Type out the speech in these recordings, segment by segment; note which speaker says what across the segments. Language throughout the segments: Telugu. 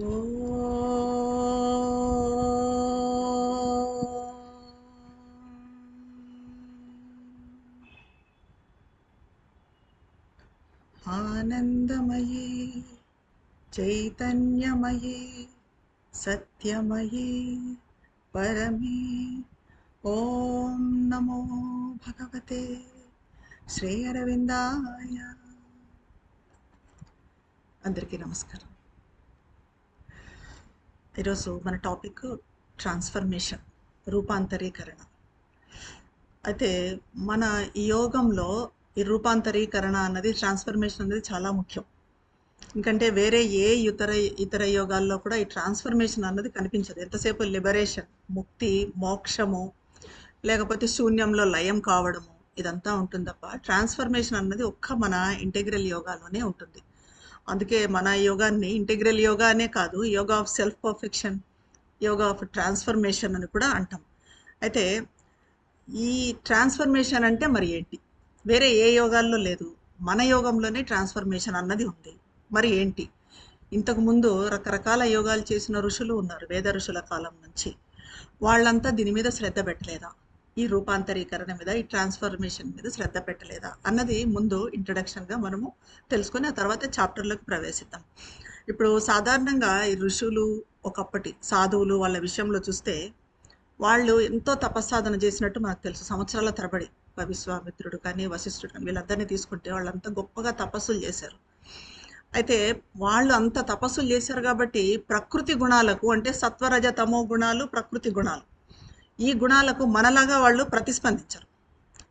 Speaker 1: ఓ ఆనందమయీ చైతన్యమయీ సత్యమయీ పరమే ఓం నమో భగవతే శ్రీ అరవిందాయ. అందరికీ నమస్కారం. ఈరోజు మన టాపిక్ ట్రాన్స్ఫర్మేషన్, రూపాంతరీకరణ. అయితే మన ఈ యోగంలో ఈ రూపాంతరీకరణ అన్నది, ట్రాన్స్ఫర్మేషన్ అనేది చాలా ముఖ్యం. ఎందుకంటే వేరే ఏ ఇతర యోగాల్లో కూడా ఈ ట్రాన్స్ఫర్మేషన్ అన్నది కనిపించదు. ఎంతసేపు లిబరేషన్, ముక్తి, మోక్షము, లేకపోతే శూన్యంలో లయం కావడము, ఇదంతా ఉంటుంది తప్ప ట్రాన్స్ఫర్మేషన్ అన్నది ఒక్క మన ఇంటెగ్రల్ యోగాలోనే ఉంటుంది. అందుకే మన యోగాన్ని ఇంటెగ్రల్ యోగా అనే కాదు, yoga of self perfection, yoga of transformation అని కూడా అంటాం. అయితే ఈ ట్రాన్స్ఫర్మేషన్ అంటే మరి ఏంటి? వేరే ఏ యోగాల్లో లేదు, మన యోగంలోనే ట్రాన్స్ఫర్మేషన్ అన్నది ఉంది. మరి ఏంటి? ఇంతకుముందు రకరకాల యోగాలు చేసిన ఋషులు ఉన్నారు, వేద ఋషుల కాలం నుంచి. వాళ్ళంతా దీని మీద శ్రద్ధ పెట్టలేదా? ఈ రూపాంతరీకరణ మీద, ఈ ట్రాన్స్ఫర్మేషన్ మీద శ్రద్ధ పెట్టలేదా అన్నది ముందు ఇంట్రడక్షన్గా మనము తెలుసుకొని ఆ తర్వాత చాప్టర్లోకి ప్రవేశిద్దాం. ఇప్పుడు సాధారణంగా ఈ ఋషులు, ఒకప్పటి సాధువులు వాళ్ళ విషయంలో చూస్తే వాళ్ళు ఎంతో తపస్సాధన చేసినట్టు మనకు తెలుసు. సంవత్సరాల తరబడి విశ్వామిత్రుడు కానీ, వశిష్ఠుడు కానీ, వీళ్ళందరినీ తీసుకుంటే వాళ్ళంతా గొప్పగా తపస్సులు చేశారు. అయితే వాళ్ళు అంత తపస్సులు చేశారు కాబట్టి ప్రకృతి గుణాలకు, అంటే సత్వరజ తమో గుణాలు, ప్రకృతి గుణాలు, ఈ గుణాలకు మనలాగా వాళ్ళు ప్రతిస్పందించరు.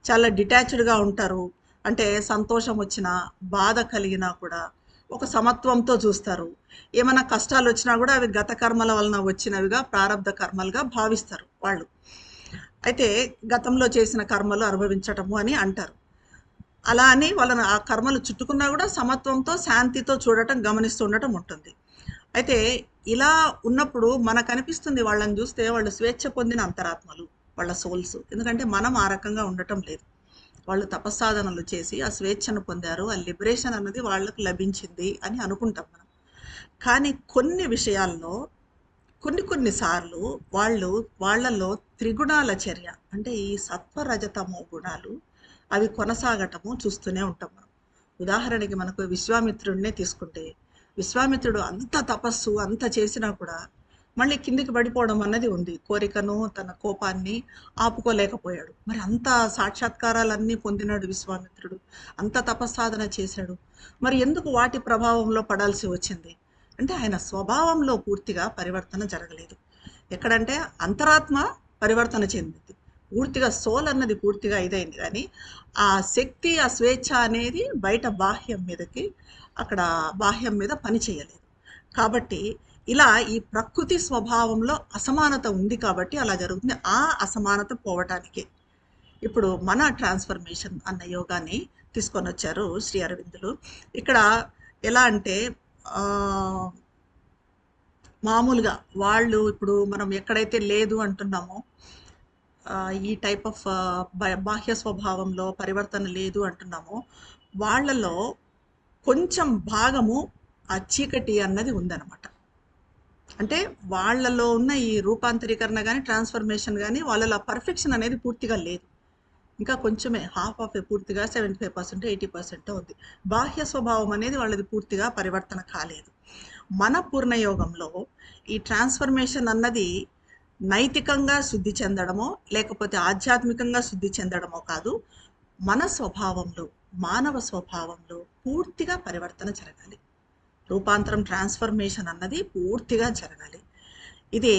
Speaker 1: చాలా డిటాచ్డ్గా ఉంటారు. అంటే సంతోషం వచ్చినా, బాధ కలిగినా కూడా ఒక సమత్వంతో చూస్తారు. ఏమైనా కష్టాలు వచ్చినా కూడా అవి గత కర్మల వలన వచ్చినవిగా, ప్రారంధ కర్మలుగా భావిస్తారు వాళ్ళు. అయితే గతంలో చేసిన కర్మలు అనుభవించటము అని అంటారు. అలా అని వాళ్ళని ఆ కర్మలు చుట్టుకున్నా కూడా సమత్వంతో, శాంతితో చూడటం, గమనిస్తూ ఉండటం ఉంటుంది. అయితే ఇలా ఉన్నప్పుడు మనకు అనిపిస్తుంది వాళ్ళని చూస్తే వాళ్ళు స్వేచ్ఛ పొందిన అంతరాత్మలు, వాళ్ళ సోల్స్. ఎందుకంటే మనం ఆ రకంగా ఉండటం లేదు. వాళ్ళు తపస్సాధనలు చేసి ఆ స్వేచ్ఛను పొందారు, ఆ లిబరేషన్ అన్నది వాళ్ళకు లభించింది అని అనుకుంటాం మనం. కానీ కొన్ని విషయాల్లో కొన్నిసార్లు వాళ్ళలో త్రిగుణాల చర్య, అంటే ఈ సత్వరజతమో గుణాలు అవి కొనసాగటము చూస్తూనే ఉంటాం మనం. ఉదాహరణకి మనకు విశ్వామిత్రుడినే తీసుకుంటే, విశ్వామిత్రుడు అంత తపస్సు అంత చేసినా కూడా మళ్ళీ కిందికి పడిపోవడం అన్నది ఉంది. కోరికను, తన కోపాన్ని ఆపుకోలేకపోయాడు. మరి అంత సాక్షాత్కారాలన్నీ పొందినాడు విశ్వామిత్రుడు, అంత తపస్సాధన చేశాడు. మరి ఎందుకు వాటి ప్రభావంలో పడాల్సి వచ్చింది అంటే, ఆయన స్వభావంలో పూర్తిగా పరివర్తన జరగలేదు. ఎక్కడంటే అంతరాత్మ పరివర్తన చెందింది, పూర్తిగా సోల్ అన్నది పూర్తిగా ఇదైంది. కానీ ఆ శక్తి, ఆ స్వేచ్ఛ అనేది బయట బాహ్యం మీదకి, అక్కడ బాహ్యం మీద పని చేయలేదు. కాబట్టి ఇలా ఈ ప్రకృతి స్వభావంలో అసమానత ఉంది కాబట్టి అలా జరుగుతుంది. ఆ అసమానత పోవటానికే ఇప్పుడు మన ట్రాన్స్ఫర్మేషన్ అన్న యోగాన్ని తీసుకొని వచ్చారు శ్రీ అరవిందులు. ఇక్కడ ఎలా అంటే ఆ, మామూలుగా వాళ్ళు ఇప్పుడు మనం ఎక్కడైతే లేదు అంటున్నామో, ఈ టైప్ ఆఫ్ బాహ్య స్వభావంలో పరివర్తన లేదు అంటున్నామో, వాళ్ళలో కొంచెం భాగము ఆ చీకటి అన్నది ఉందన్నమాట. అంటే వాళ్ళలో ఉన్న ఈ రూపాంతరీకరణ కానీ, ట్రాన్స్ఫర్మేషన్ కానీ, వాళ్ళలో పర్ఫెక్షన్ అనేది పూర్తిగా లేదు. ఇంకా కొంచెమే, హాఫ్ ఆఫ్ పూర్తిగా 75%, 80% ఉంది. బాహ్య స్వభావం అనేది వాళ్ళది పూర్తిగా పరివర్తన కాలేదు. మన పూర్ణయోగంలో ఈ ట్రాన్స్ఫర్మేషన్ అన్నది నైతికంగా శుద్ధి చెందడమో, లేకపోతే ఆధ్యాత్మికంగా శుద్ధి చెందడమో కాదు. మన స్వభావంలో, మానవ స్వభావంలో పూర్తిగా పరివర్తన జరగాలి. రూపాంతరం, ట్రాన్స్ఫర్మేషన్ అన్నది పూర్తిగా జరగాలి. ఇది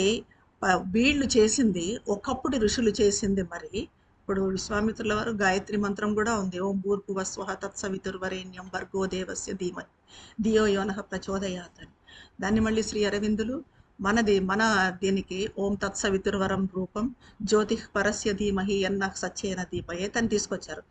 Speaker 1: వీళ్ళు చేసింది, ఒకప్పుడు ఋషులు చేసింది. మరి ఇప్పుడు విశ్వామిత్రుల వారు గాయత్రి మంత్రం కూడా ఉంది. ఓం భూర్భువస్వః తత్సవితుర్వరేణ్యం భర్గో దేవస్య ధీమహి ధియో యో నః ప్రచోదయాత్ అని. దాన్ని మళ్ళీ శ్రీ అరవిందులు మన దీనికి ఓం తత్సవితుర్వరం రూపం జ్యోతిః పరస్య ధీమహి యన్నః సత్యేన దీపయేత్ అని తీసుకొచ్చారు.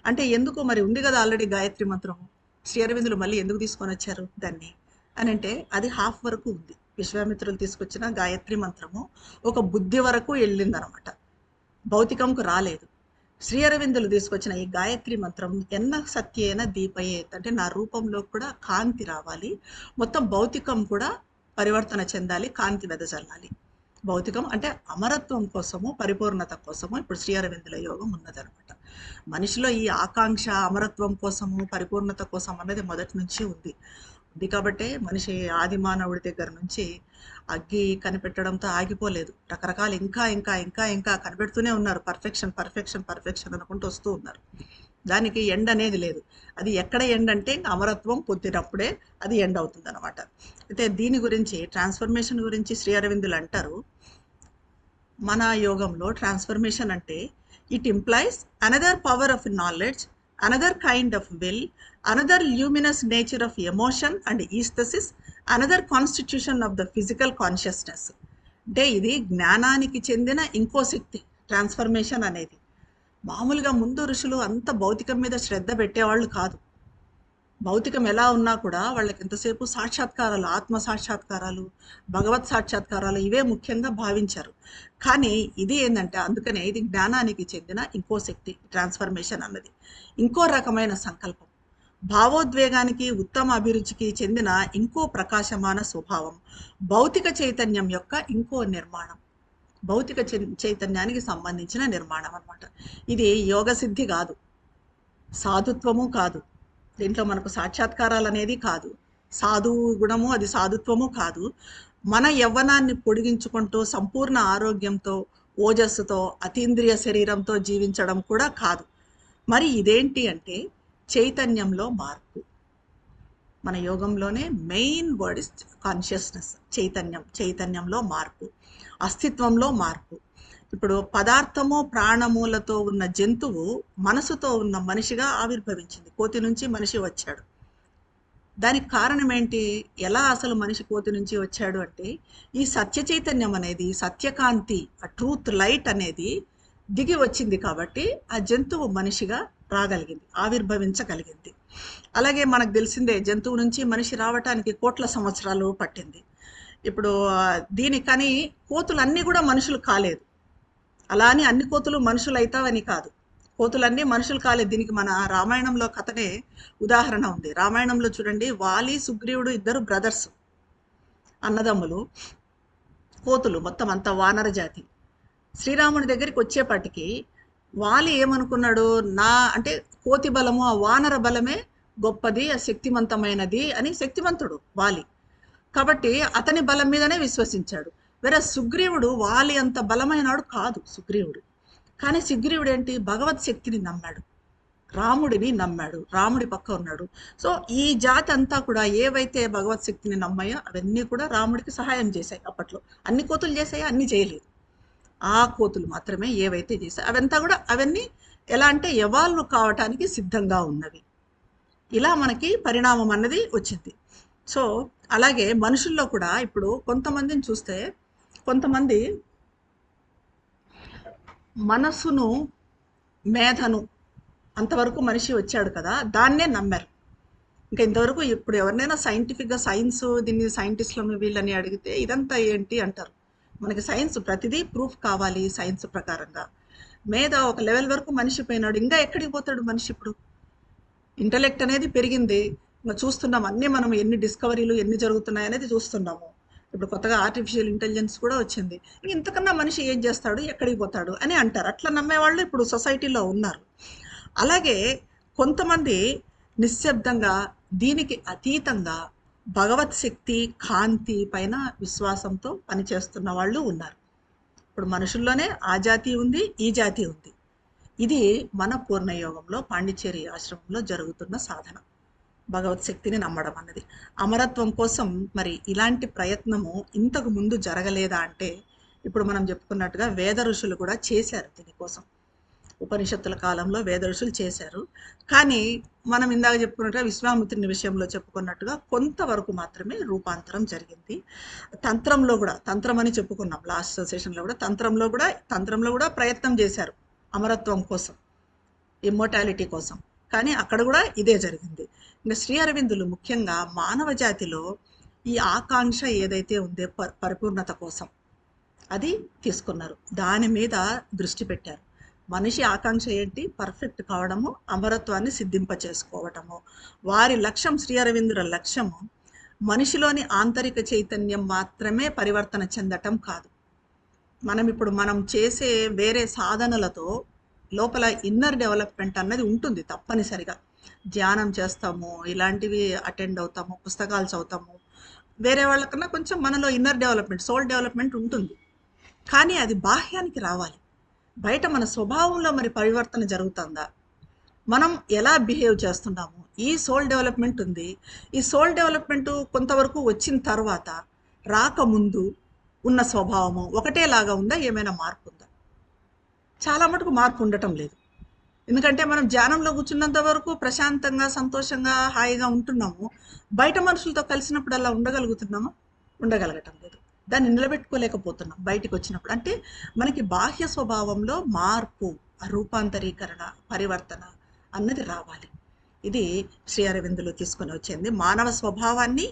Speaker 1: అంటే ఎందుకు, మరి ఉంది కదా ఆల్రెడీ గాయత్రి మంత్రము, శ్రీ అరవిందులు మళ్ళీ ఎందుకు తీసుకొని వచ్చారు దాన్ని అని అంటే, అది హాఫ్ వరకు ఉంది. విశ్వామిత్రులు తీసుకొచ్చిన గాయత్రి మంత్రము ఒక బుద్ధి వరకు వెళ్ళిందనమాట, భౌతికంకు రాలేదు. శ్రీ అరవిందులు తీసుకొచ్చిన ఈ గాయత్రి మంత్రం ఎన్న సత్యేన దీపయేత్, అంటే నా రూపంలో కూడా కాంతి రావాలి, మొత్తం భౌతికం కూడా పరివర్తన చెందాలి, కాంతి వెదజల్లాలి. భౌతికం అంటే అమరత్వం కోసము, పరిపూర్ణత కోసము ఇప్పుడు శ్రీ అరవిందుల యోగం ఉన్నదనమాట. మనిషిలో ఈ ఆకాంక్ష అమరత్వం కోసము, పరిపూర్ణత కోసం అన్నది మొదటి నుంచి ఉంది. ఉంది కాబట్టే మనిషి ఆది మానవుడి దగ్గర నుంచి అగ్గి కనిపెట్టడంతో ఆగిపోలేదు. రకరకాలు ఇంకా ఇంకా ఇంకా ఇంకా కనిపెడుతూనే ఉన్నారు. పర్ఫెక్షన్ పర్ఫెక్షన్ పర్ఫెక్షన్ అనుకుంటూ వస్తూ ఉన్నారు. దానికి ఎండ్ అనేది లేదు. అది ఎక్కడ ఎండ్ అంటే అమరత్వం పొందినప్పుడే అది ఎండ్ అవుతుంది అనమాట. అయితే దీని గురించి ట్రాన్స్ఫర్మేషన్ గురించి శ్రీ అరవిందులు అంటారు, మన యోగంలో ట్రాన్స్ఫర్మేషన్ అంటే it implies another power of knowledge, another kind of will, another luminous nature of emotion and aesthesis, another constitution of the physical consciousness. అంటే ఇది జ్ఞానానికి చెందిన ఇంకో శక్తి ట్రాన్స్ఫర్మేషన్ అనేది. మామూలుగా ముందు ఋషులు అంత భౌతికం మీద శ్రద్ధ పెట్టేవాళ్ళు కాదు. భౌతికం ఎలా ఉన్నా కూడా వాళ్ళకి ఎంతసేపు సాక్షాత్కారాలు, ఆత్మ సాక్షాత్కారాలు, భగవత్ సాక్షాత్కారాలు ఇవే ముఖ్యంగా భావించారు. కానీ ఇది ఏంటంటే అందుకనే ఇది జ్ఞానానికి చెందిన ఇంకో శక్తి ట్రాన్స్ఫర్మేషన్ అన్నది. ఇంకో రకమైన సంకల్పం, భావోద్వేగానికి, ఉత్తమ అభిరుచికి చెందిన ఇంకో ప్రకాశమాన స్వభావం, భౌతిక చైతన్యం యొక్క ఇంకో నిర్మాణం, భౌతిక చైతన్యానికి సంబంధించిన నిర్మాణం అన్నమాట. ఇది యోగ సిద్ధి కాదు, సాధుత్వము కాదు, దీంట్లో మనకు సాక్షాత్కారాలు అనేది కాదు, సాధువు గుణము అది సాధుత్వము కాదు. మన యవ్వనాన్ని పొడిగించుకుంటూ సంపూర్ణ ఆరోగ్యంతో, ఓజస్సుతో, అతీంద్రియ శరీరంతో జీవించడం కూడా కాదు. మరి ఇదేంటి అంటే చైతన్యంలో మార్పు. మన యోగంలోనే మెయిన్ వర్డ్ ఇస్ కాన్షియస్నెస్, చైతన్యం, చైతన్యంలో మార్పు, అస్తిత్వంలో మార్పు. ఇప్పుడు పదార్థము ప్రాణములతో ఉన్న జంతువు మనసుతో ఉన్న మనిషిగా ఆవిర్భవించింది. కోతి నుంచి మనిషి వచ్చాడు. దానికి కారణం ఏంటి? ఎలా అసలు మనిషి కోతి నుంచి వచ్చాడు అంటే ఈ సత్య చైతన్యం అనేది, సత్యకాంతి, ఆ ట్రూత్ లైట్ అనేది దిగి వచ్చింది కాబట్టి ఆ జంతువు మనిషిగా రాగలిగింది, ఆవిర్భవించగలిగింది. అలాగే మనకు తెలిసిందే జంతువు నుంచి మనిషి రావటానికి కోట్ల సంవత్సరాలు పట్టింది. ఇప్పుడు దీనికని కోతులన్నీ కూడా మనుషులు కాలేదు. అలా అని అన్ని కోతులు మనుషులు అవుతావని కాదు, కోతులన్నీ మనుషులు కాలేదు. దీనికి మన రామాయణంలో కథనే ఉదాహరణ ఉంది. రామాయణంలో చూడండి, వాలి సుగ్రీవుడు ఇద్దరు బ్రదర్స్, అన్నదమ్ములు, కోతులు మొత్తం అంతా వానర జాతి. శ్రీరాముడి దగ్గరికి వచ్చేపటికి వాలి ఏమనుకున్నాడు, నా అంటే కోతి బలము, ఆ వానర బలమే గొప్పది, ఆ శక్తివంతమైనది అని శక్తివంతుడు వాలి కాబట్టి అతని బలం మీదనే విశ్వసించాడు. వేరే సుగ్రీవుడు వాలి అంత బలమైనడు కాదు సుగ్రీవుడు. కానీ సుగ్రీవుడు ఏంటి, భగవత్ శక్తిని నమ్మాడు, రాముడిని నమ్మాడు, రాముడి పక్క ఉన్నాడు. సో ఈ జాతి అంతా కూడా ఏవైతే భగవత్ శక్తిని నమ్మాయో అవన్నీ కూడా రాముడికి సహాయం చేశాయి. అప్పట్లో అన్ని కోతులు చేశాయో అన్ని చేయలేదు, ఆ కోతులు మాత్రమే ఏవైతే చేశాయి అవంతా కూడా అవన్నీ ఎలా అంటే ఎవాల్వ్ కావటానికి సిద్ధంగా ఉన్నవి. ఇలా మనకి పరిణామం అన్నది వచ్చింది. సో అలాగే మనుషుల్లో కూడా ఇప్పుడు కొంతమందిని చూస్తే, కొంతమంది మనసును, మేధను, అంతవరకు మనిషి వచ్చాడు కదా దాన్నే నమ్మారు. ఇంకా ఇంతవరకు ఇప్పుడు ఎవరినైనా సైంటిఫిక్గా సైన్స్ దీన్ని సైంటిస్టులను వీళ్ళని అడిగితే ఇదంతా ఏంటి అంటారు. మనకి సైన్స్ ప్రతిదీ ప్రూఫ్ కావాలి సైన్స్ ప్రకారంగా. మేధ ఒక లెవెల్ వరకు మనిషి పోయినాడు, ఇంకా ఎక్కడికి పోతాడు మనిషి? ఇప్పుడు ఇంటలెక్ట్ అనేది పెరిగింది, ఇంకా చూస్తున్నాం అన్నీ, మనం ఎన్ని డిస్కవరీలు ఎన్ని జరుగుతున్నాయి అనేది చూస్తున్నాము. ఇప్పుడు కొత్తగా ఆర్టిఫిషియల్ ఇంటెలిజెన్స్ కూడా వచ్చింది. ఇంతకన్నా మనిషి ఏం చేస్తాడు, ఎక్కడికి పోతాడు అని అంటారు. అట్లా నమ్మేవాళ్ళు ఇప్పుడు సొసైటీలో ఉన్నారు. అలాగే కొంతమంది నిశ్శబ్దంగా దీనికి అతీతంగా భగవత్ శక్తి, కాంతి పైన విశ్వాసంతో పనిచేస్తున్న వాళ్ళు ఉన్నారు. ఇప్పుడు మనుషుల్లోనే ఆ జాతి ఉంది, ఈ జాతి ఉంది. ఇది మన పూర్ణయోగంలో పాండిచ్చేరి ఆశ్రమంలో జరుగుతున్న సాధన, భగవత్ శక్తిని నమ్మడం అన్నది. అమరత్వం కోసం మరి ఇలాంటి ప్రయత్నము ఇంతకు ముందు జరగలేదా అంటే, ఇప్పుడు మనం చెప్పుకున్నట్టుగా వేద ఋషులు కూడా చేశారు దీనికోసం. ఉపనిషత్తుల కాలంలో వేద ఋషులు చేశారు. కానీ మనం ఇందాక చెప్పుకున్నట్టుగా విశ్వామిత్రుని విషయంలో చెప్పుకున్నట్టుగా కొంతవరకు మాత్రమే రూపాంతరం జరిగింది. తంత్రంలో కూడా, తంత్రం అని చెప్పుకున్నాం లాస్ట్ సెషన్లో కూడా, తంత్రంలో కూడా ప్రయత్నం చేశారు అమరత్వం కోసం, ఇమ్మోర్టాలిటీ కోసం. కానీ అక్కడ కూడా ఇదే జరిగింది. ఇంకా శ్రీ అరవిందులు ముఖ్యంగా మానవ జాతిలో ఈ ఆకాంక్ష ఏదైతే ఉందో పరిపూర్ణత కోసం అది తీసుకున్నారు, దాని మీద దృష్టి పెట్టారు. మనిషి ఆకాంక్ష ఏంటి? పర్ఫెక్ట్ కావడము, అమరత్వాన్ని సిద్ధింప చేసుకోవటము. వారి లక్ష్యం, శ్రీ అరవిందుల లక్ష్యము మనిషిలోని ఆంతరిక చైతన్యం మాత్రమే పరివర్తన చెందటం కాదు. మనం చేసే వేరే సాధనలతో లోపల ఇన్నర్ డెవలప్మెంట్ అన్నది ఉంటుంది తప్పనిసరిగా. ధ్యానం చేస్తాము, ఇలాంటివి అటెండ్ అవుతాము, పుస్తకాలు చదువుతాము. వేరే వాళ్ళకన్నా కొంచెం మనలో ఇన్నర్ డెవలప్మెంట్, సోల్ డెవలప్మెంట్ ఉంటుంది. కానీ అది బాహ్యానికి రావాలి. బయట మన స్వభావంలో మరి పరివర్తన జరుగుతుందా? మనం ఎలా బిహేవ్ చేస్తున్నాము? ఈ సోల్ డెవలప్మెంట్ ఉంది. ఈ సోల్ డెవలప్మెంట్ కొంతవరకు వచ్చిన తర్వాత రాకముందు ఉన్న స్వభావము ఒకటేలాగా ఉందా? ఏమైనా మార్పు ఉందా? చాలా మటుకు మార్పు ఉండటం లేదు. ఎందుకంటే మనం ధ్యానంలో కూర్చున్నంత వరకు ప్రశాంతంగా, సంతోషంగా, హాయిగా ఉంటున్నాము. బయట మనుషులతో కలిసినప్పుడు అలా ఉండగలుగుతున్నామా? ఉండగలగటం లేదు. దాన్ని నిలబెట్టుకోలేకపోతున్నాం బయటికి వచ్చినప్పుడు. అంటే మనకి బాహ్య స్వభావంలో మార్పు, రూపాంతరీకరణ, పరివర్తన అన్నది రావాలి. ఇది శ్రీ అరవిందులు తీసుకొని వచ్చింది. మానవ స్వభావాన్ని,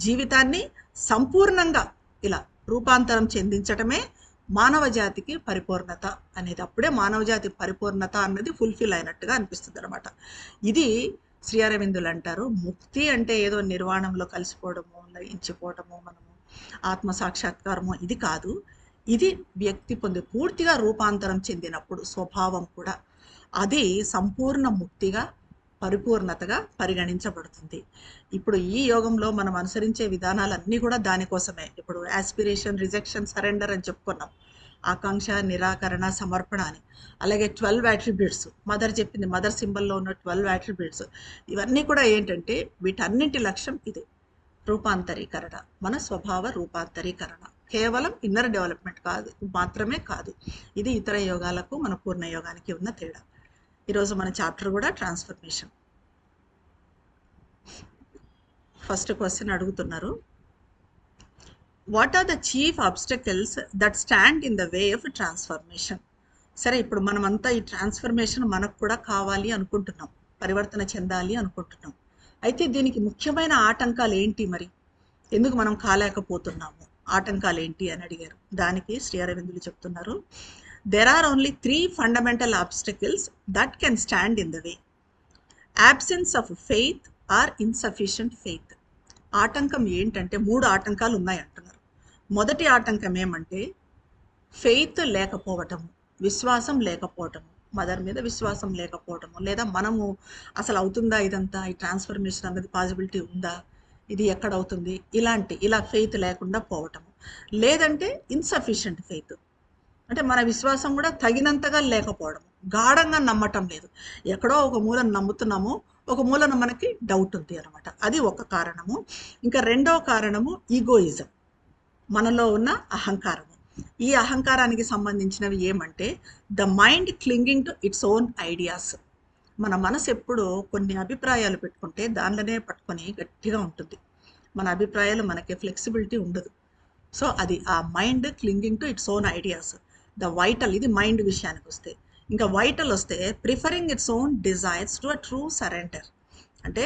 Speaker 1: జీవితాన్ని సంపూర్ణంగా ఇలా రూపాంతరం చెందించటమే మానవ జాతికి పరిపూర్ణత అనేది. అప్పుడే మానవ జాతి పరిపూర్ణత అన్నది ఫుల్ఫిల్ అయినట్టుగా అనిపిస్తుంది అనమాట. ఇది శ్రీ అరవిందులు అంటారు, ముక్తి అంటే ఏదో నిర్వాణంలో కలిసిపోవడము, లయించిపోవడము, మనము ఆత్మ సాక్షాత్కారము, ఇది కాదు. ఇది వ్యక్తి పూర్తిగా రూపాంతరం చెందినప్పుడు స్వభావం కూడా అది సంపూర్ణ ముక్తిగా, పరిపూర్ణతగా పరిగణించబడుతుంది. ఇప్పుడు ఈ యోగంలో మనం అనుసరించే విధానాలన్నీ కూడా దానికోసమే. ఇప్పుడు యాస్పిరేషన్, రిజెక్షన్, సరెండర్ అని చెప్పుకున్నాం. ఆకాంక్ష, నిరాకరణ, సమర్పణ అని. అలాగే 12 అట్రిబ్యూట్స్, మదర్ చెప్పింది, మదర్ సింబల్లో ఉన్న 12 అట్రిబ్యూట్స్. ఇవన్నీ కూడా ఏంటంటే వీటన్నింటి లక్ష్యం ఇదే, రూపాంతరీకరణ, మన స్వభావ రూపాంతరీకరణ. కేవలం ఇన్నర్ డెవలప్మెంట్ కాదు మాత్రమే కాదు. ఇది ఇతర యోగాలకు, మన పూర్ణ యోగానికి ఉన్న తేడా. ఈరోజు మన చాప్టర్ కూడా ట్రాన్స్ఫర్మేషన్. ఫస్ట్ క్వశ్చన్ అడుగుతున్నారు, what are the chief obstacles that stand in the way of transformation? సరే, ఇప్పుడు మనమంతా ఈ ట్రాన్స్ఫర్మేషన్ మనకు కూడా కావాలి అనుకుంటున్నాం, పరివర్తన చెందాలి అనుకుంటున్నాం. అయితే దీనికి ముఖ్యమైన ఆటంకాలు ఏంటి? మరి ఎందుకు మనం కాలేకపోతున్నాము? ఆటంకాలు ఏంటి అని అడిగారు. దానికి శ్రీ అరవిందులు చెప్తున్నారు, there are only 3 fundamental obstacles that can stand in the way. Absence of faith or insufficient faith. ఆటంకం ఏంటంటే 3 ఆటంకాలు ఉన్నాయి అంటున్నారు. మొదటి ఆటంకం ఏమంటే ఫెయిత్ లేకపోవటము, విశ్వాసం లేకపోవటము, మదర్ మీద విశ్వాసం లేకపోవటము, లేదా మనము అసలు అవుతుందా ఇదంతా, ఈ ట్రాన్స్ఫర్మేషన్ అన్నది పాసిబిలిటీ ఉందా, ఇది ఎక్కడ అవుతుంది, ఇలా ఫెయిత్ లేకుండా పోవటము. లేదంటే ఇన్సఫిషియంట్ ఫెయిత్, అంటే మన విశ్వాసం కూడా తగినంతగా లేకపోవడం, గాఢంగా నమ్మటం లేదు. ఎక్కడో ఒక మూలను నమ్ముతున్నాము, ఒక మూలన మనకి డౌట్ ఉంది అనమాట. అది ఒక కారణము. ఇంకా రెండవ కారణము ఈగోయిజం, మనలో ఉన్న అహంకారము. ఈ అహంకారానికి సంబంధించినవి ఏమంటే the mind clinging to its own ideas. మన మనసు ఎప్పుడూ కొన్ని అభిప్రాయాలు పెట్టుకుంటే దానిలోనే పట్టుకొని గట్టిగా ఉంటుంది. మన అభిప్రాయాలు మనకి ఫ్లెక్సిబిలిటీ ఉండదు. సో అది ఆ mind clinging to its own ideas. The vital, ఇది మైండ్ విషయానికి వస్తే. ఇంకా వైటల్ వస్తే preferring its own desires to a true surrender, అంటే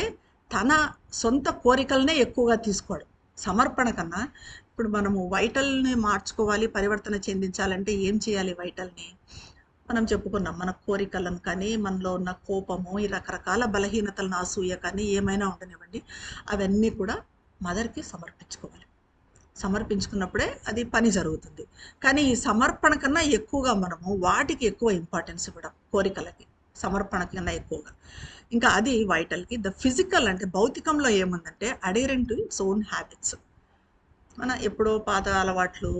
Speaker 1: తన సొంత కోరికలనే ఎక్కువగా తీసుకోవడం. సమర్పణ కన్నా ఇప్పుడు మనము వైటల్ని మార్చుకోవాలి, పరివర్తన చెందించాలంటే ఏం చేయాలి? వైటల్ని మనం చెప్పుకున్నాం. మన కోరికలను కానీ, మనలో ఉన్న కోపము, ఈ రకరకాల బలహీనతలను, అసూయ కానీ ఏమైనా ఉండనివ్వండి, అవన్నీ కూడా మదర్కి సమర్పించుకోవాలి. సమర్పించుకున్నప్పుడే అది పని జరుగుతుంది. కానీ ఈ సమర్పణ కన్నా ఎక్కువగా మనము వాటికి ఎక్కువ ఇంపార్టెన్స్ ఇవ్వడం, కోరికలకి సమర్పణ కన్నా ఎక్కువగా. ఇంకా అది వైటల్కి. ద ఫిజికల్ అంటే భౌతికంలో ఏముందంటే అడెరెంట్ టు ఇట్స్ ఓన్ హ్యాబిట్స్. మన ఎప్పుడో పాత అలవాట్లు,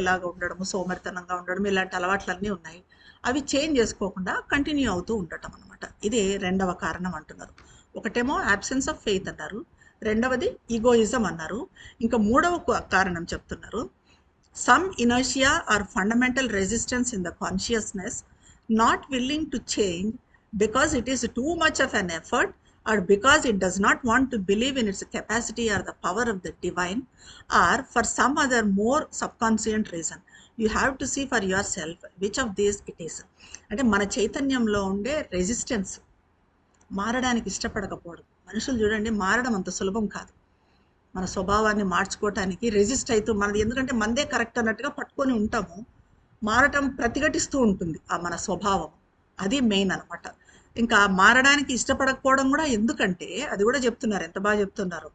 Speaker 1: ఎలాగ ఉండడము, సోమరితనంగా ఉండడం, ఇలాంటి అలవాట్లన్నీ ఉన్నాయి. అవి చేంజ్ చేసుకోకుండా కంటిన్యూ అవుతూ ఉండటం అనమాట. ఇది రెండవ కారణం అంటున్నారు. ఒకటేమో యాబ్సెన్స్ ఆఫ్ ఫెయిత్ అన్నారు, రెండవది ఈగోయిజం అన్నారు. ఇంకా మూడవ కారణం చెప్తున్నారు, some inertia or fundamental resistance in the consciousness, not willing to change because it is too much of an effort, or because it does not want to believe in its capacity or the power of the divine, or for some other more subconscious reason. You have to see for yourself which of these it is. అంటే మన చైతన్యంలో ఉండే రెసిస్టెన్స్, మారడానికి ఇష్టపడకపోవడం. మనుషులు చూడండి, మారడం అంత సులభం కాదు. మన స్వభావాన్ని మార్చుకోవటానికి రెసిస్ట్ అవుతూ, మనది ఎందుకంటే మనదే కరెక్ట్ అన్నట్టుగా పట్టుకొని ఉంటాము. మారటం ప్రతిఘటిస్తూ ఉంటుంది ఆ మన స్వభావం. అది మెయిన్ అనమాట. ఇంకా మారడానికి ఇష్టపడకపోవడం కూడా ఎందుకంటే, అది కూడా చెప్తున్నారు, ఎంత బాగా చెప్తున్నారు.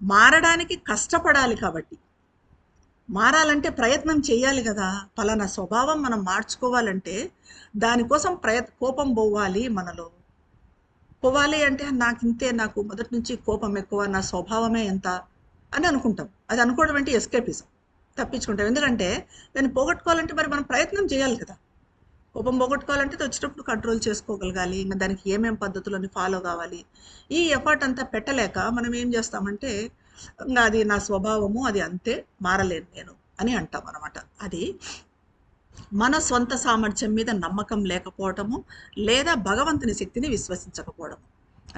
Speaker 1: మారడానికి కష్టపడాలి కాబట్టి. మారాలంటే ప్రయత్నం చేయాలి కదా! పలానా స్వభావం మనం మార్చుకోవాలంటే దానికోసం కోపం పోవాలి మనలో. పోవాలి అంటే నాకింతే, నాకు మొదటి నుంచి కోపం ఎక్కువ, నా స్వభావమే ఎంత అని అనుకుంటాం. అది అనుకోవడం అంటే ఎస్కేపిజం, తప్పించుకుంటాం. ఎందుకంటే దాన్ని పోగొట్టుకోవాలంటే మరి మనం ప్రయత్నం చేయాలి కదా! కోపం పోగొట్టుకోవాలంటే అది వచ్చేటప్పుడు కంట్రోల్ చేసుకోగలగాలి. ఇంకా దానికి ఏమేం పద్ధతులని ఫాలో కావాలి, ఈ ఎఫర్ట్ అంతా పెట్టలేక మనం ఏం చేస్తామంటే ఇంకా అది నా స్వభావము, అది అంతే, మారలేను నేను అని అంటాం అనమాట. అది మన స్వంత సామర్థ్యం మీద నమ్మకం లేకపోవటము, లేదా భగవంతుని శక్తిని విశ్వసించకపోవడము.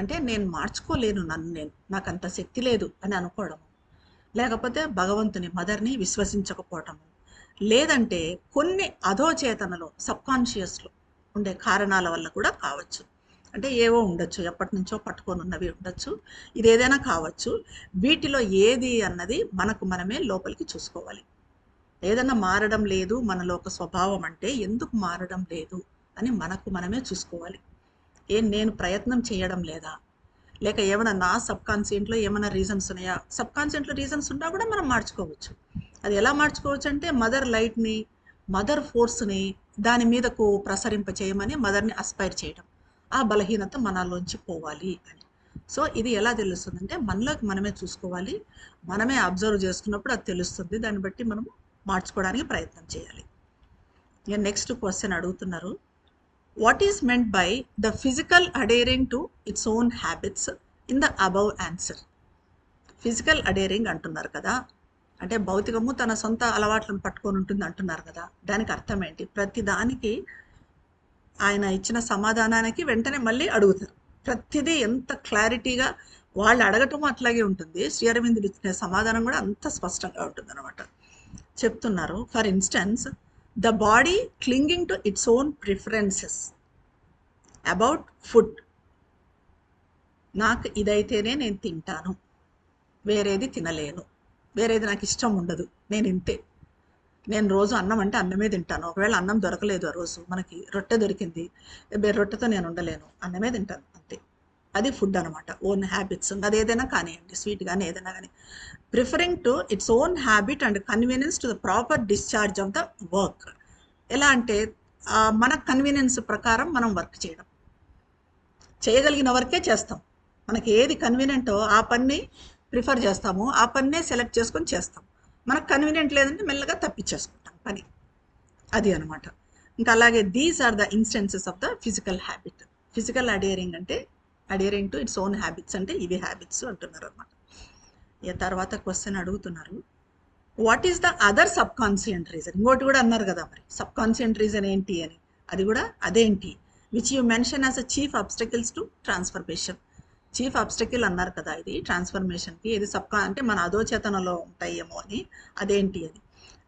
Speaker 1: అంటే నేను మార్చుకోలేను నన్ను నేను, నాకు అంత శక్తి లేదు అని అనుకోవడము, లేకపోతే భగవంతుని మదర్ని విశ్వసించకపోవటము, లేదంటే కొన్ని అధోచేతనలో సబ్కాన్షియస్లో ఉండే కారణాల వల్ల కూడా కావచ్చు. అంటే ఏవో ఉండొచ్చు, ఎప్పటి నుంచో పట్టుకొని ఉన్నవి ఉండొచ్చు, ఇది ఏదైనా కావచ్చు. వీటిలో ఏది అన్నది మనకు మనమే లోపలికి చూసుకోవాలి. ఏదన్నా మారడం లేదు మనలో ఒక స్వభావం అంటే ఎందుకు మారడం లేదు అని మనకు మనమే చూసుకోవాలి. నేను ప్రయత్నం చేయడం లేదా, లేక ఏమైనా నా సబ్కాన్షియంట్లో ఏమైనా రీజన్స్ ఉన్నాయా? సబ్కాన్షియంట్లో రీజన్స్ ఉన్నా కూడా మనం మార్చుకోవచ్చు. అది ఎలా మార్చుకోవచ్చు అంటే మదర్ లైట్ని, మదర్ ఫోర్స్ని దాని మీదకు ప్రసరింప చేయమని మదర్ని అస్పైర్ చేయడం. ఆ బలహీనత మనలోంచి పోవాలి అని. సో ఇది ఎలా తెలుస్తుందంటే మనలోకి మనమే చూసుకోవాలి, మనమే అబ్జర్వ్ చేసుకున్నప్పుడు అది తెలుస్తుంది. దాన్ని బట్టి మనము మార్చుకోవడానికి ప్రయత్నం చేయాలి. ఇక నెక్స్ట్ క్వశ్చన్ అడుగుతున్నారు, what is meant by the physical adhering to its own habits in the above answer? Physical adhering అంటున్నారు కదా, అంటే భౌతికము తన సొంత అలవాట్లను పట్టుకొని ఉంటుంది అంటున్నారు కదా, దానికి అర్థం ఏంటి? ప్రతి దానికి ఆయన ఇచ్చిన సమాధానానికి వెంటనే మళ్ళీ అడుగుతారు. ప్రతిదీ ఎంత క్లారిటీగా వాళ్ళు అడగటం అట్లాగే ఉంటుంది, శ్రీ అరవిందులు ఇచ్చిన సమాధానం కూడా అంత స్పష్టంగా ఉంటుంది అనమాట. చెప్తున్నారు, for instance the body clinging to its own preferences about food. నాకు ఇదైతేనే నేను తింటాను, వేరేది తినలేను, వేరేది నాకు ఇష్టం ఉండదు, నేను ఇంతే, నేను రోజు అన్నం అంటే అన్నమే తింటాను, ఒకవేళ అన్నం దొరకలేదు ఆ రోజు, మనకి రొట్టె దొరికింది, రొట్టెతో నేను ఉండలేను, అన్నమే తింటాను అంతే. అది ఫుడ్ అనమాట, ఓన్ హ్యాబిట్స్. అది ఏదైనా కానివ్వండి, స్వీట్ కానీ ఏదైనా కానీ, preferring to its own habit and convenience to the proper discharge of the work. ఎలా అంటే మన కన్వీనియన్స్ ప్రకారం మనం వర్క్ చేయగలిగిన వర్కే చేస్తాం. మనకి ఏది కన్వీనియంటో ఆ పని ప్రిఫర్ చేస్తాము, ఆ పన్నే సెలెక్ట్ చేసుకొని చేస్తాం. మనకు కన్వీనియంట్ లేదంటే మెల్లగా తప్పించేసుకుంటాం పని, అది అనమాట. ఇంకా అలాగే these are the instances of the physical habit. Physical adhering అంటే adhering to its own habits అంటే ఇవి హ్యాబిట్స్ అంటున్నారు అనమాట. తర్వాత క్వశ్చన్ అడుగుతున్నారు, what is the other subconscient reason? ఇంకోటి కూడా అన్నారు కదా మరి, సబ్ కాన్షియంట్ రీజన్ ఏంటి అని, అది కూడా అదేంటి, which you mention as a chief obstacles to transformation. Chief obstacle అన్నారు కదా ఇది ట్రాన్స్ఫర్మేషన్కి, ఇది అంటే మన అధోచేతనలో ఉంటాయేమో అని, అదేంటి అని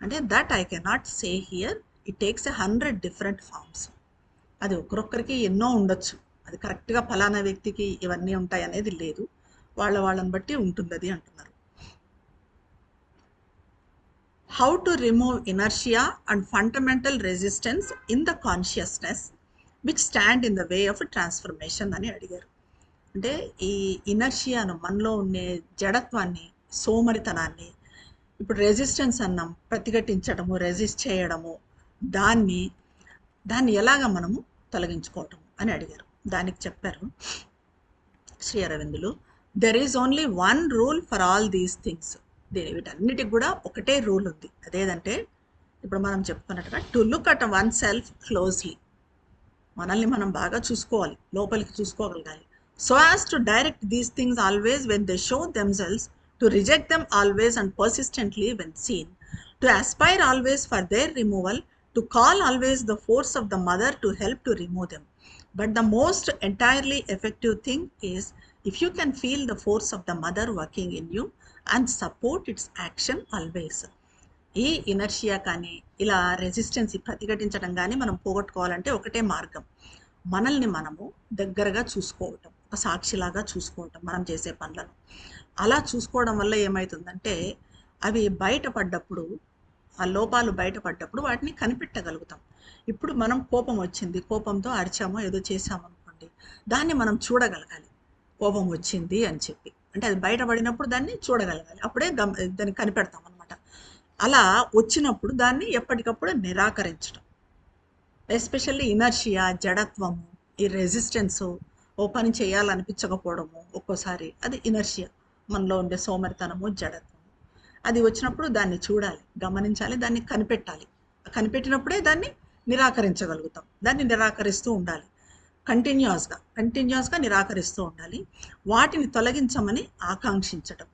Speaker 1: అంటే, that I cannot say here, it takes 100 different forms. అది ఒక్కొక్కరికి ఎన్నో ఉండొచ్చు, అది కరెక్ట్గా ఫలానా వ్యక్తికి ఇవన్నీ ఉంటాయి అనేది లేదు, వాళ్ళని బట్టి ఉంటుంది అది అంటున్నారు. How to remove inertia and fundamental resistance in the consciousness which stand in the way of transformation అని అడిగారు. అంటే ఈ ఇనర్షియాను, మనలో ఉండే జడత్వాన్ని, సోమరితనాన్ని, ఇప్పుడు రెసిస్టెన్స్ అన్నాం, ప్రతిఘటించడము, రెసిస్ట్ చేయడము, దాన్ని ఎలాగ మనము తొలగించుకోవటం అని అడిగారు. దానికి చెప్పారు శ్రీ అరవిందులు, there is only one rule for all these things. వీటన్నిటికి కూడా ఒకటే రూల్ ఉంది, అదేదంటే ఇప్పుడు మనం చెప్పుకున్నట్టుగా to look at one self closely. మనల్ని మనం బాగా చూసుకోవాలి, లోపలికి చూసుకోగలగాలి. So as to direct these things always when they show themselves, to reject them always and persistently when seen, to aspire always for their removal, to call always the force of the mother to help to remove them. But the most entirely effective thing is if you can feel the force of the mother working in you and support its action always. ఈ ఇనర్షియా కానీ ఇలా రెసిస్టెన్స్ ప్రతిఘటించడం కానీ మనం పోగొట్టుకోవాలంటే ఒకటే మార్గం, మనల్ని మనము దగ్గరగా చూసుకోవటం, ఒక సాక్షిలాగా చూసుకోవటం మనం చేసే పనులను. అలా చూసుకోవడం వల్ల ఏమవుతుందంటే అవి బయటపడ్డప్పుడు, ఆ లోపాలు బయటపడ్డప్పుడు వాటిని కనిపెట్టగలుగుతాం. ఇప్పుడు మనం కోపం వచ్చింది, కోపంతో అరిచామో ఏదో చేసామనుకోండి, దాన్ని మనం చూడగలగాలి, కోపం వచ్చింది అని చెప్పి. అంటే అది బయటపడినప్పుడు దాన్ని చూడగలగాలి, అప్పుడే దాన్ని కనిపెడతాం అనమాట. అలా వచ్చినప్పుడు దాన్ని ఎప్పటికప్పుడు నిరాకరించడం. ఎస్పెషల్లీ ఇనర్షియా, జడత్వము, ఈ రెసిస్టెన్సు, ఓ పని చేయాలనిపించకపోవడము ఒక్కోసారి, అది ఇనర్షియా, మనలో ఉండే సోమరితనము, జడత్వము. అది వచ్చినప్పుడు దాన్ని చూడాలి, గమనించాలి, దాన్ని కనిపెట్టాలి. కనిపెట్టినప్పుడే దాన్ని నిరాకరించగలుగుతాం. దాన్ని నిరాకరిస్తూ ఉండాలి, కంటిన్యూస్గా నిరాకరిస్తూ ఉండాలి. వాటిని తొలగించమని ఆకాంక్షించటం.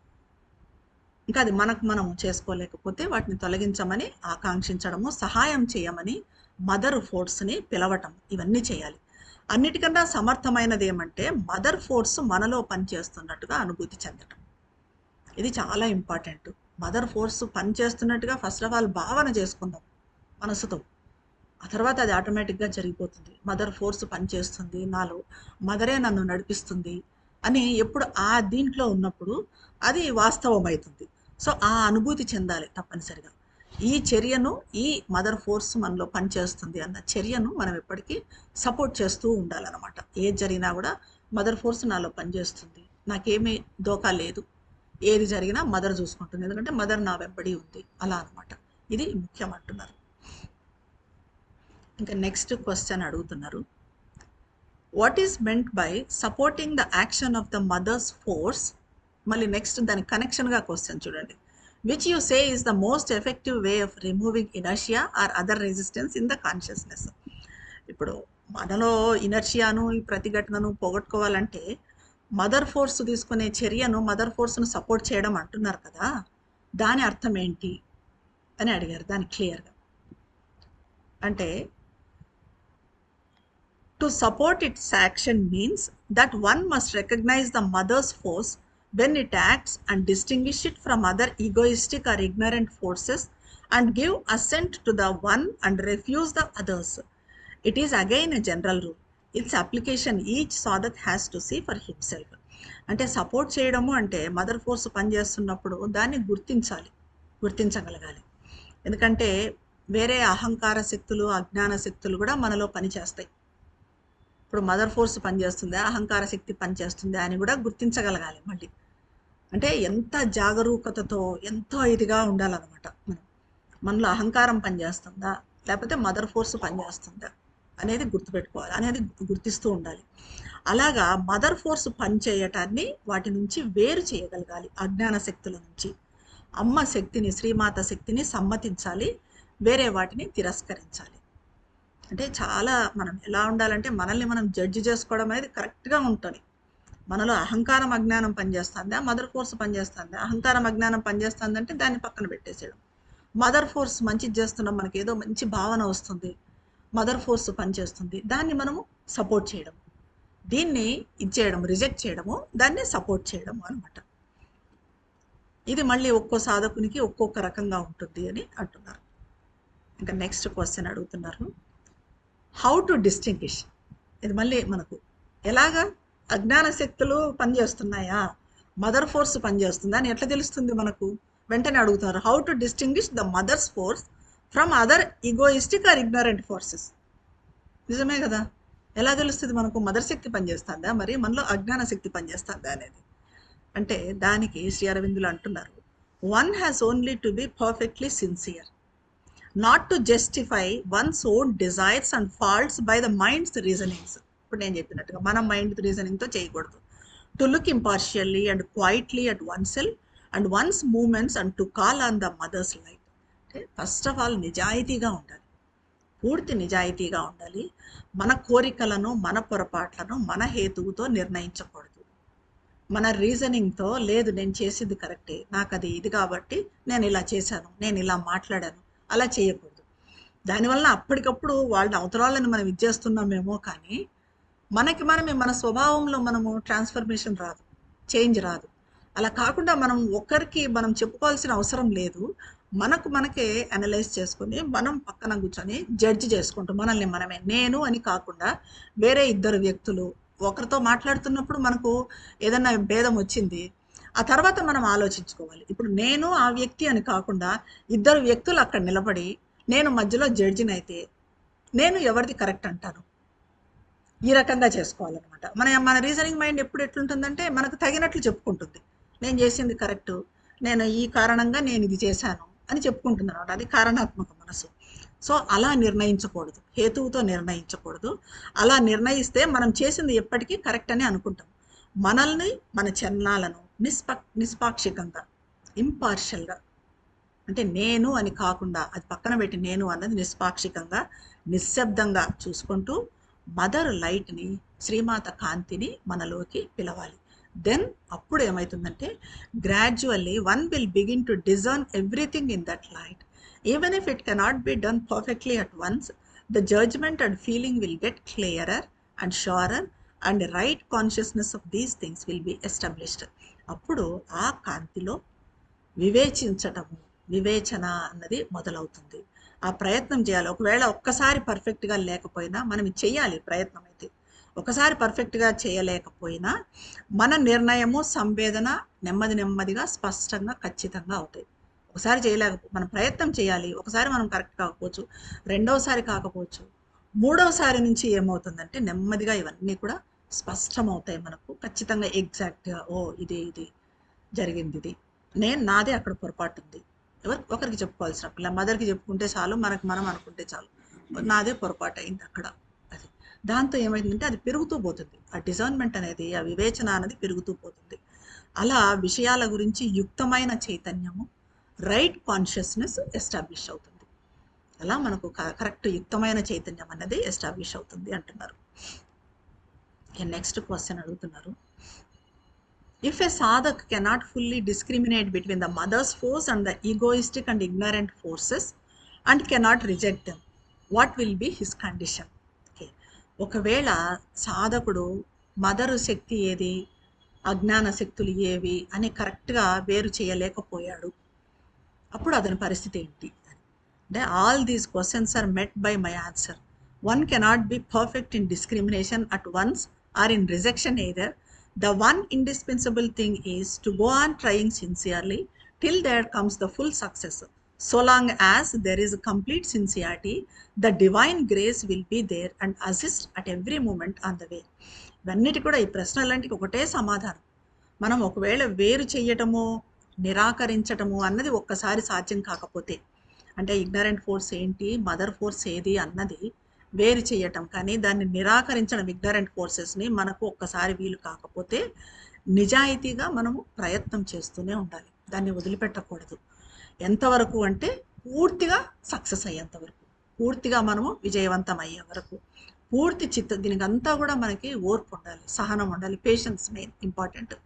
Speaker 1: ఇంకా అది మనకు మనం చేసుకోలేకపోతే వాటిని తొలగించమని ఆకాంక్షించడము, సహాయం చేయమని మదర్ ఫోర్స్ని పిలవటం, ఇవన్నీ చేయాలి. అన్నిటికన్నా సమర్థమైనది ఏమంటే మదర్ ఫోర్స్ మనలో పనిచేస్తున్నట్టుగా అనుభూతి చెందటం. ఇది చాలా ఇంపార్టెంట్. మదర్ ఫోర్స్ పనిచేస్తున్నట్టుగా ఫస్ట్ ఆఫ్ ఆల్ భావన చేసుకుందాం మనసుతో, ఆ తర్వాత అది ఆటోమేటిక్గా జరిగిపోతుంది. మదర్ ఫోర్స్ పనిచేస్తుంది నాలో, మదరే నన్ను నడిపిస్తుంది అని ఎప్పుడు ఆ దీంట్లో ఉన్నప్పుడు అది వాస్తవం అవుతుంది. సో ఆ అనుభూతి చెందాలి తప్పనిసరిగా. ఈ చర్యను, ఈ మదర్ ఫోర్స్ మనలో పనిచేస్తుంది అన్న చర్యను మనం ఎప్పటికీ సపోర్ట్ చేస్తూ ఉండాలన్నమాట. ఏది జరిగినా కూడా మదర్ ఫోర్స్ నాలో పనిచేస్తుంది, నాకేమీ దోకా లేదు, ఏది జరిగినా మదర్ చూసుకుంటుంది, ఎందుకంటే మదర్ నా వెంబడి ఉంది, అలా అనమాట. ఇది ముఖ్యం అంటున్నారు. ఇంకా నెక్స్ట్ క్వశ్చన్ అడుగుతున్నారు, what is meant by supporting the action of the mother's force. మళ్ళీ నెక్స్ట్ దాని కనెక్షన్గా క్వశ్చన్ చూడండి. Which you say is the most effective way of removing inertia or other resistance in the consciousness. ఇప్పుడు మనలో ఇనర్షియాను, ఈ ప్రతిఘటనను పోగొట్టుకోవాలంటే మదర్ ఫోర్స్ తీసుకునే చర్యను, మదర్ ఫోర్స్ను సపోర్ట్ చేయడం అంటున్నారు కదా, దాని అర్థం ఏంటి అని అడిగారు. దాని క్లియర్గా అంటే, to support its action means that one must recognize the mother's force when it acts and distinguish it from other egoistic or ignorant forces and give assent to the one and refuse the others. It is again a general rule. Its application each sadhak has to see for himself. అంటే సపోర్ట్ చేయడము అంటే మదర్ ఫోర్స్ పనిచేస్తున్నప్పుడు దాన్ని గుర్తించగలగాలి. ఎందుకంటే వేరే అహంకార శక్తులు, అజ్ఞాన శక్తులు కూడా మనలో పనిచేస్తాయి. ఇప్పుడు మదర్ ఫోర్స్ పనిచేస్తుందా, అహంకార శక్తి పనిచేస్తుందా అని కూడా గుర్తించగలగాలి. మళ్ళీ అంటే ఎంత జాగరూకతతో, ఎంతో ఇదిగా ఉండాలన్నమాట. మనలో అహంకారం పనిచేస్తుందా లేకపోతే మదర్ ఫోర్స్ పనిచేస్తుందా అనేది గుర్తుపెట్టుకోవాలి, అనేది గుర్తిస్తూ ఉండాలి. అలాగా మదర్ ఫోర్స్ పనిచేయటాన్ని వాటి నుంచి వేరు చేయగలగాలి. అజ్ఞాన శక్తుల నుంచి అమ్మ శక్తిని, శ్రీమాత శక్తిని సమ్మతించాలి, వేరే వాటిని తిరస్కరించాలి. అంటే చాలా మనం ఎలా ఉండాలంటే మనల్ని మనం జడ్జి చేసుకోవడం అనేది కరెక్ట్గా ఉంటుంది. మనలో అహంకారం, అజ్ఞానం పనిచేస్తుందా, మదర్ ఫోర్స్ పనిచేస్తుందా. అహంకారం, అజ్ఞానం పనిచేస్తుందంటే దాన్ని పక్కన పెట్టేసేయడం. మదర్ ఫోర్స్ మంచిది చేస్తున్నాం, మనకి ఏదో మంచి భావన వస్తుంది, మదర్ ఫోర్స్ పనిచేస్తుంది, దాన్ని మనము సపోర్ట్ చేయడం, దీన్ని ఇచ్చేయడం, రిజెక్ట్ చేయడము, దాన్ని సపోర్ట్ చేయడము అనమాట. ఇది మళ్ళీ ఒక్కో సాధకునికి ఒక్కొక్క రకంగా ఉంటుంది అని అంటున్నారు. ఇంకా నెక్స్ట్ క్వశ్చన్ అడుగుతున్నారు, హౌ టు డిస్టింగ్విష్. ఇది మళ్ళీ మనకు ఎలాగా అజ్ఞాన శక్తులు పనిచేస్తున్నాయా, మదర్ ఫోర్స్ పనిచేస్తుందా అని ఎట్లా తెలుస్తుంది మనకు? వెంటనే అడుగుతున్నారు, how to distinguish the mother's force from other egoistic or ignorant forces. నిజమే కదా, ఎలా తెలుస్తుంది మనకు మదర్ శక్తి పనిచేస్తుందా, మరి మనలో అజ్ఞాన శక్తి పనిచేస్తుందా అనేది? అంటే దానికి శ్రీ అరవిందులు అంటున్నారు, one has only to be perfectly sincere, not to justify one's own desires and faults by the mind's reasonings. ఇప్పుడు నేను చెప్పినట్టుగా మనం మైండ్ రీజనింగ్తో చేయకూడదు. To look impartially and quietly at one self and one's movements and to call on the mother's light. అంటే ఫస్ట్ ఆఫ్ ఆల్ నిజాయితీగా ఉండాలి, పూర్తి నిజాయితీగా ఉండాలి. మన కోరికలను, మన పొరపాట్లను మన హేతువుతో నిర్ణయించకూడదు. మన రీజనింగ్తో లేదు నేను చేసింది కరెక్టే, నాకు అది ఇది కాబట్టి నేను ఇలా చేశాను, నేను ఇలా మాట్లాడాను, అలా చేయకూడదు. దానివల్ల అప్పటికప్పుడు వాళ్ళని అవతరాలను మనం ఇచ్చేస్తున్నామేమో, కానీ మనకి మనమే మన స్వభావంలో మనము ట్రాన్స్ఫర్మేషన్ రాదు, చేంజ్ రాదు. అలా కాకుండా మనం ఒక్కరికి మనం చెప్పుకోవాల్సిన అవసరం లేదు. మనకే అనలైజ్ చేసుకొని మనం పక్కన కూర్చొని జడ్జి చేసుకుంటాం మనల్ని మనమే. నేను అని కాకుండా వేరే ఇద్దరు వ్యక్తులు ఒకరితో మాట్లాడుతున్నప్పుడు మనకు ఏదన్నా భేదం వచ్చింది, ఆ తర్వాత మనం ఆలోచించుకోవాలి. ఇప్పుడు నేను ఆ వ్యక్తి అని కాకుండా ఇద్దరు వ్యక్తులు అక్కడ నిలబడి నేను మధ్యలో జడ్జిని అయితే నేను ఎవరిది కరెక్ట్ అంటాను? ఈ రకంగా చేసుకోవాలన్నమాట. మన రీజనింగ్ మైండ్ ఎప్పుడు ఎట్లుంటుందంటే మనకు తగినట్లు చెప్పుకుంటుంది. నేను చేసింది కరెక్టు, నేను ఈ కారణంగా నేను ఇది చేశాను అని చెప్పుకుంటుంది అనమాట. అది కారణాత్మక మనసు. సో అలా నిర్ణయించకూడదు, హేతువుతో నిర్ణయించకూడదు. అలా నిర్ణయిస్తే మనం చేసింది ఎప్పటికీ కరెక్ట్ అని అనుకుంటాం. మనల్ని మన చలనాలను నిష్పాక్షికంగా, ఇంపార్షియల్గా, అంటే నేను అని కాకుండా అది పక్కన పెట్టి నేను అన్నది నిష్పాక్షికంగా, నిశ్శబ్దంగా చూసుకుంటూ మదర్ లైట్ని, శ్రీమాత కాంతిని మనలోకి పిలవాలి. దెన్ అప్పుడు ఏమవుతుందంటే gradually one will begin to discern everything in that light. Even if it cannot be done perfectly at once, the judgment and feeling will get clearer and surer and right consciousness of these things will be established. అప్పుడు ఆ కాంతిలో వివేచించటము, వివేచన అన్నది మొదలవుతుంది. ఆ ప్రయత్నం చేయాలి. ఒకవేళ ఒక్కసారి పర్ఫెక్ట్గా లేకపోయినా మనం చేయాలి ప్రయత్నం. అయితే ఒకసారి పర్ఫెక్ట్గా చేయలేకపోయినా మన నిర్ణయము, సంవేదన నెమ్మదిగా స్పష్టంగా ఖచ్చితంగా అవుతాయి. ఒకసారి మనం ప్రయత్నం చేయాలి. ఒకసారి మనం కరెక్ట్ కాకపోవచ్చు, రెండవసారి కాకపోవచ్చు, మూడవసారి నుంచి ఏమవుతుందంటే నెమ్మదిగా ఇవన్నీ కూడా స్పష్టమవుతాయి మనకు. ఖచ్చితంగా ఎగ్జాక్ట్గా ఇది జరిగింది, ఇది నాదే అక్కడ పొరపాటు ఉంది. ఒకరికి చెప్పుకోవాల్సిన మదర్కి చెప్పుకుంటే చాలు, మనం అనుకుంటే చాలు నాదే పొరపాటు అయింది అక్కడ. అది దాంతో ఏమైందంటే అది పెరుగుతూ పోతుంది. ఆ డిజర్న్మెంట్ అనేది, ఆ వివేచన అనేది పెరుగుతూ పోతుంది. అలా విషయాల గురించి యుక్తమైన చైతన్యము, రైట్ కాన్షియస్నెస్ ఎస్టాబ్లిష్ అవుతుంది. అలా మనకు కరెక్ట్ యుక్తమైన చైతన్యం అనేది ఎస్టాబ్లిష్ అవుతుంది అంటున్నారు. నెక్స్ట్ క్వశ్చన్ అడుగుతున్నారు. If a sadhak cannot fully discriminate between the mother's force and the egoistic and ignorant forces and cannot reject them, what will be his condition? Okay. ఒకవేళ సాధకుడు మదరు శక్తి ఏది, అజ్ఞాన శక్తులు ఏవి అని కరెక్ట్గా వేరు చేయలేకపోయాడు, అప్పుడు అతని పరిస్థితి ఏంటి అంటే, all these questions are met by my answer. One cannot be perfect in discrimination at once or in rejection either. The one indispensable thing is to go on trying sincerely till there comes the full success. So long as there is a complete sincerity, the divine grace will be there and assist at every moment on the way. ఇవన్నిటి కూడా, ఈ ప్రశ్నలంటికి ఒకటే సమాధానం. మనం ఒకవేళ వేరు చేయటము, నిరాకరించటము అన్నది ఒక్కసారి సాధ్యం కాకపోతే, అంటే ఇగ్నరెంట్ ఫోర్స్ ఏంటి, మదర్ ఫోర్స్ ఏది అన్నది వేరు చేయటం, కానీ దాన్ని నిరాకరించడం, ఇగ్నరెంట్ ఫోర్సెస్ని మనకు ఒక్కసారి వీలు కాకపోతే నిజాయితీగా మనము ప్రయత్నం చేస్తూనే ఉండాలి. దాన్ని వదిలిపెట్టకూడదు. ఎంతవరకు అంటే పూర్తిగా సక్సెస్ అయ్యేంత వరకు, పూర్తిగా మనము విజయవంతం అయ్యే వరకు, పూర్తి దీనికి అంతా కూడా మనకి ఓర్పు ఉండాలి, సహనం ఉండాలి, పేషెన్స్ మెయిన్ ఇంపార్టెంట్.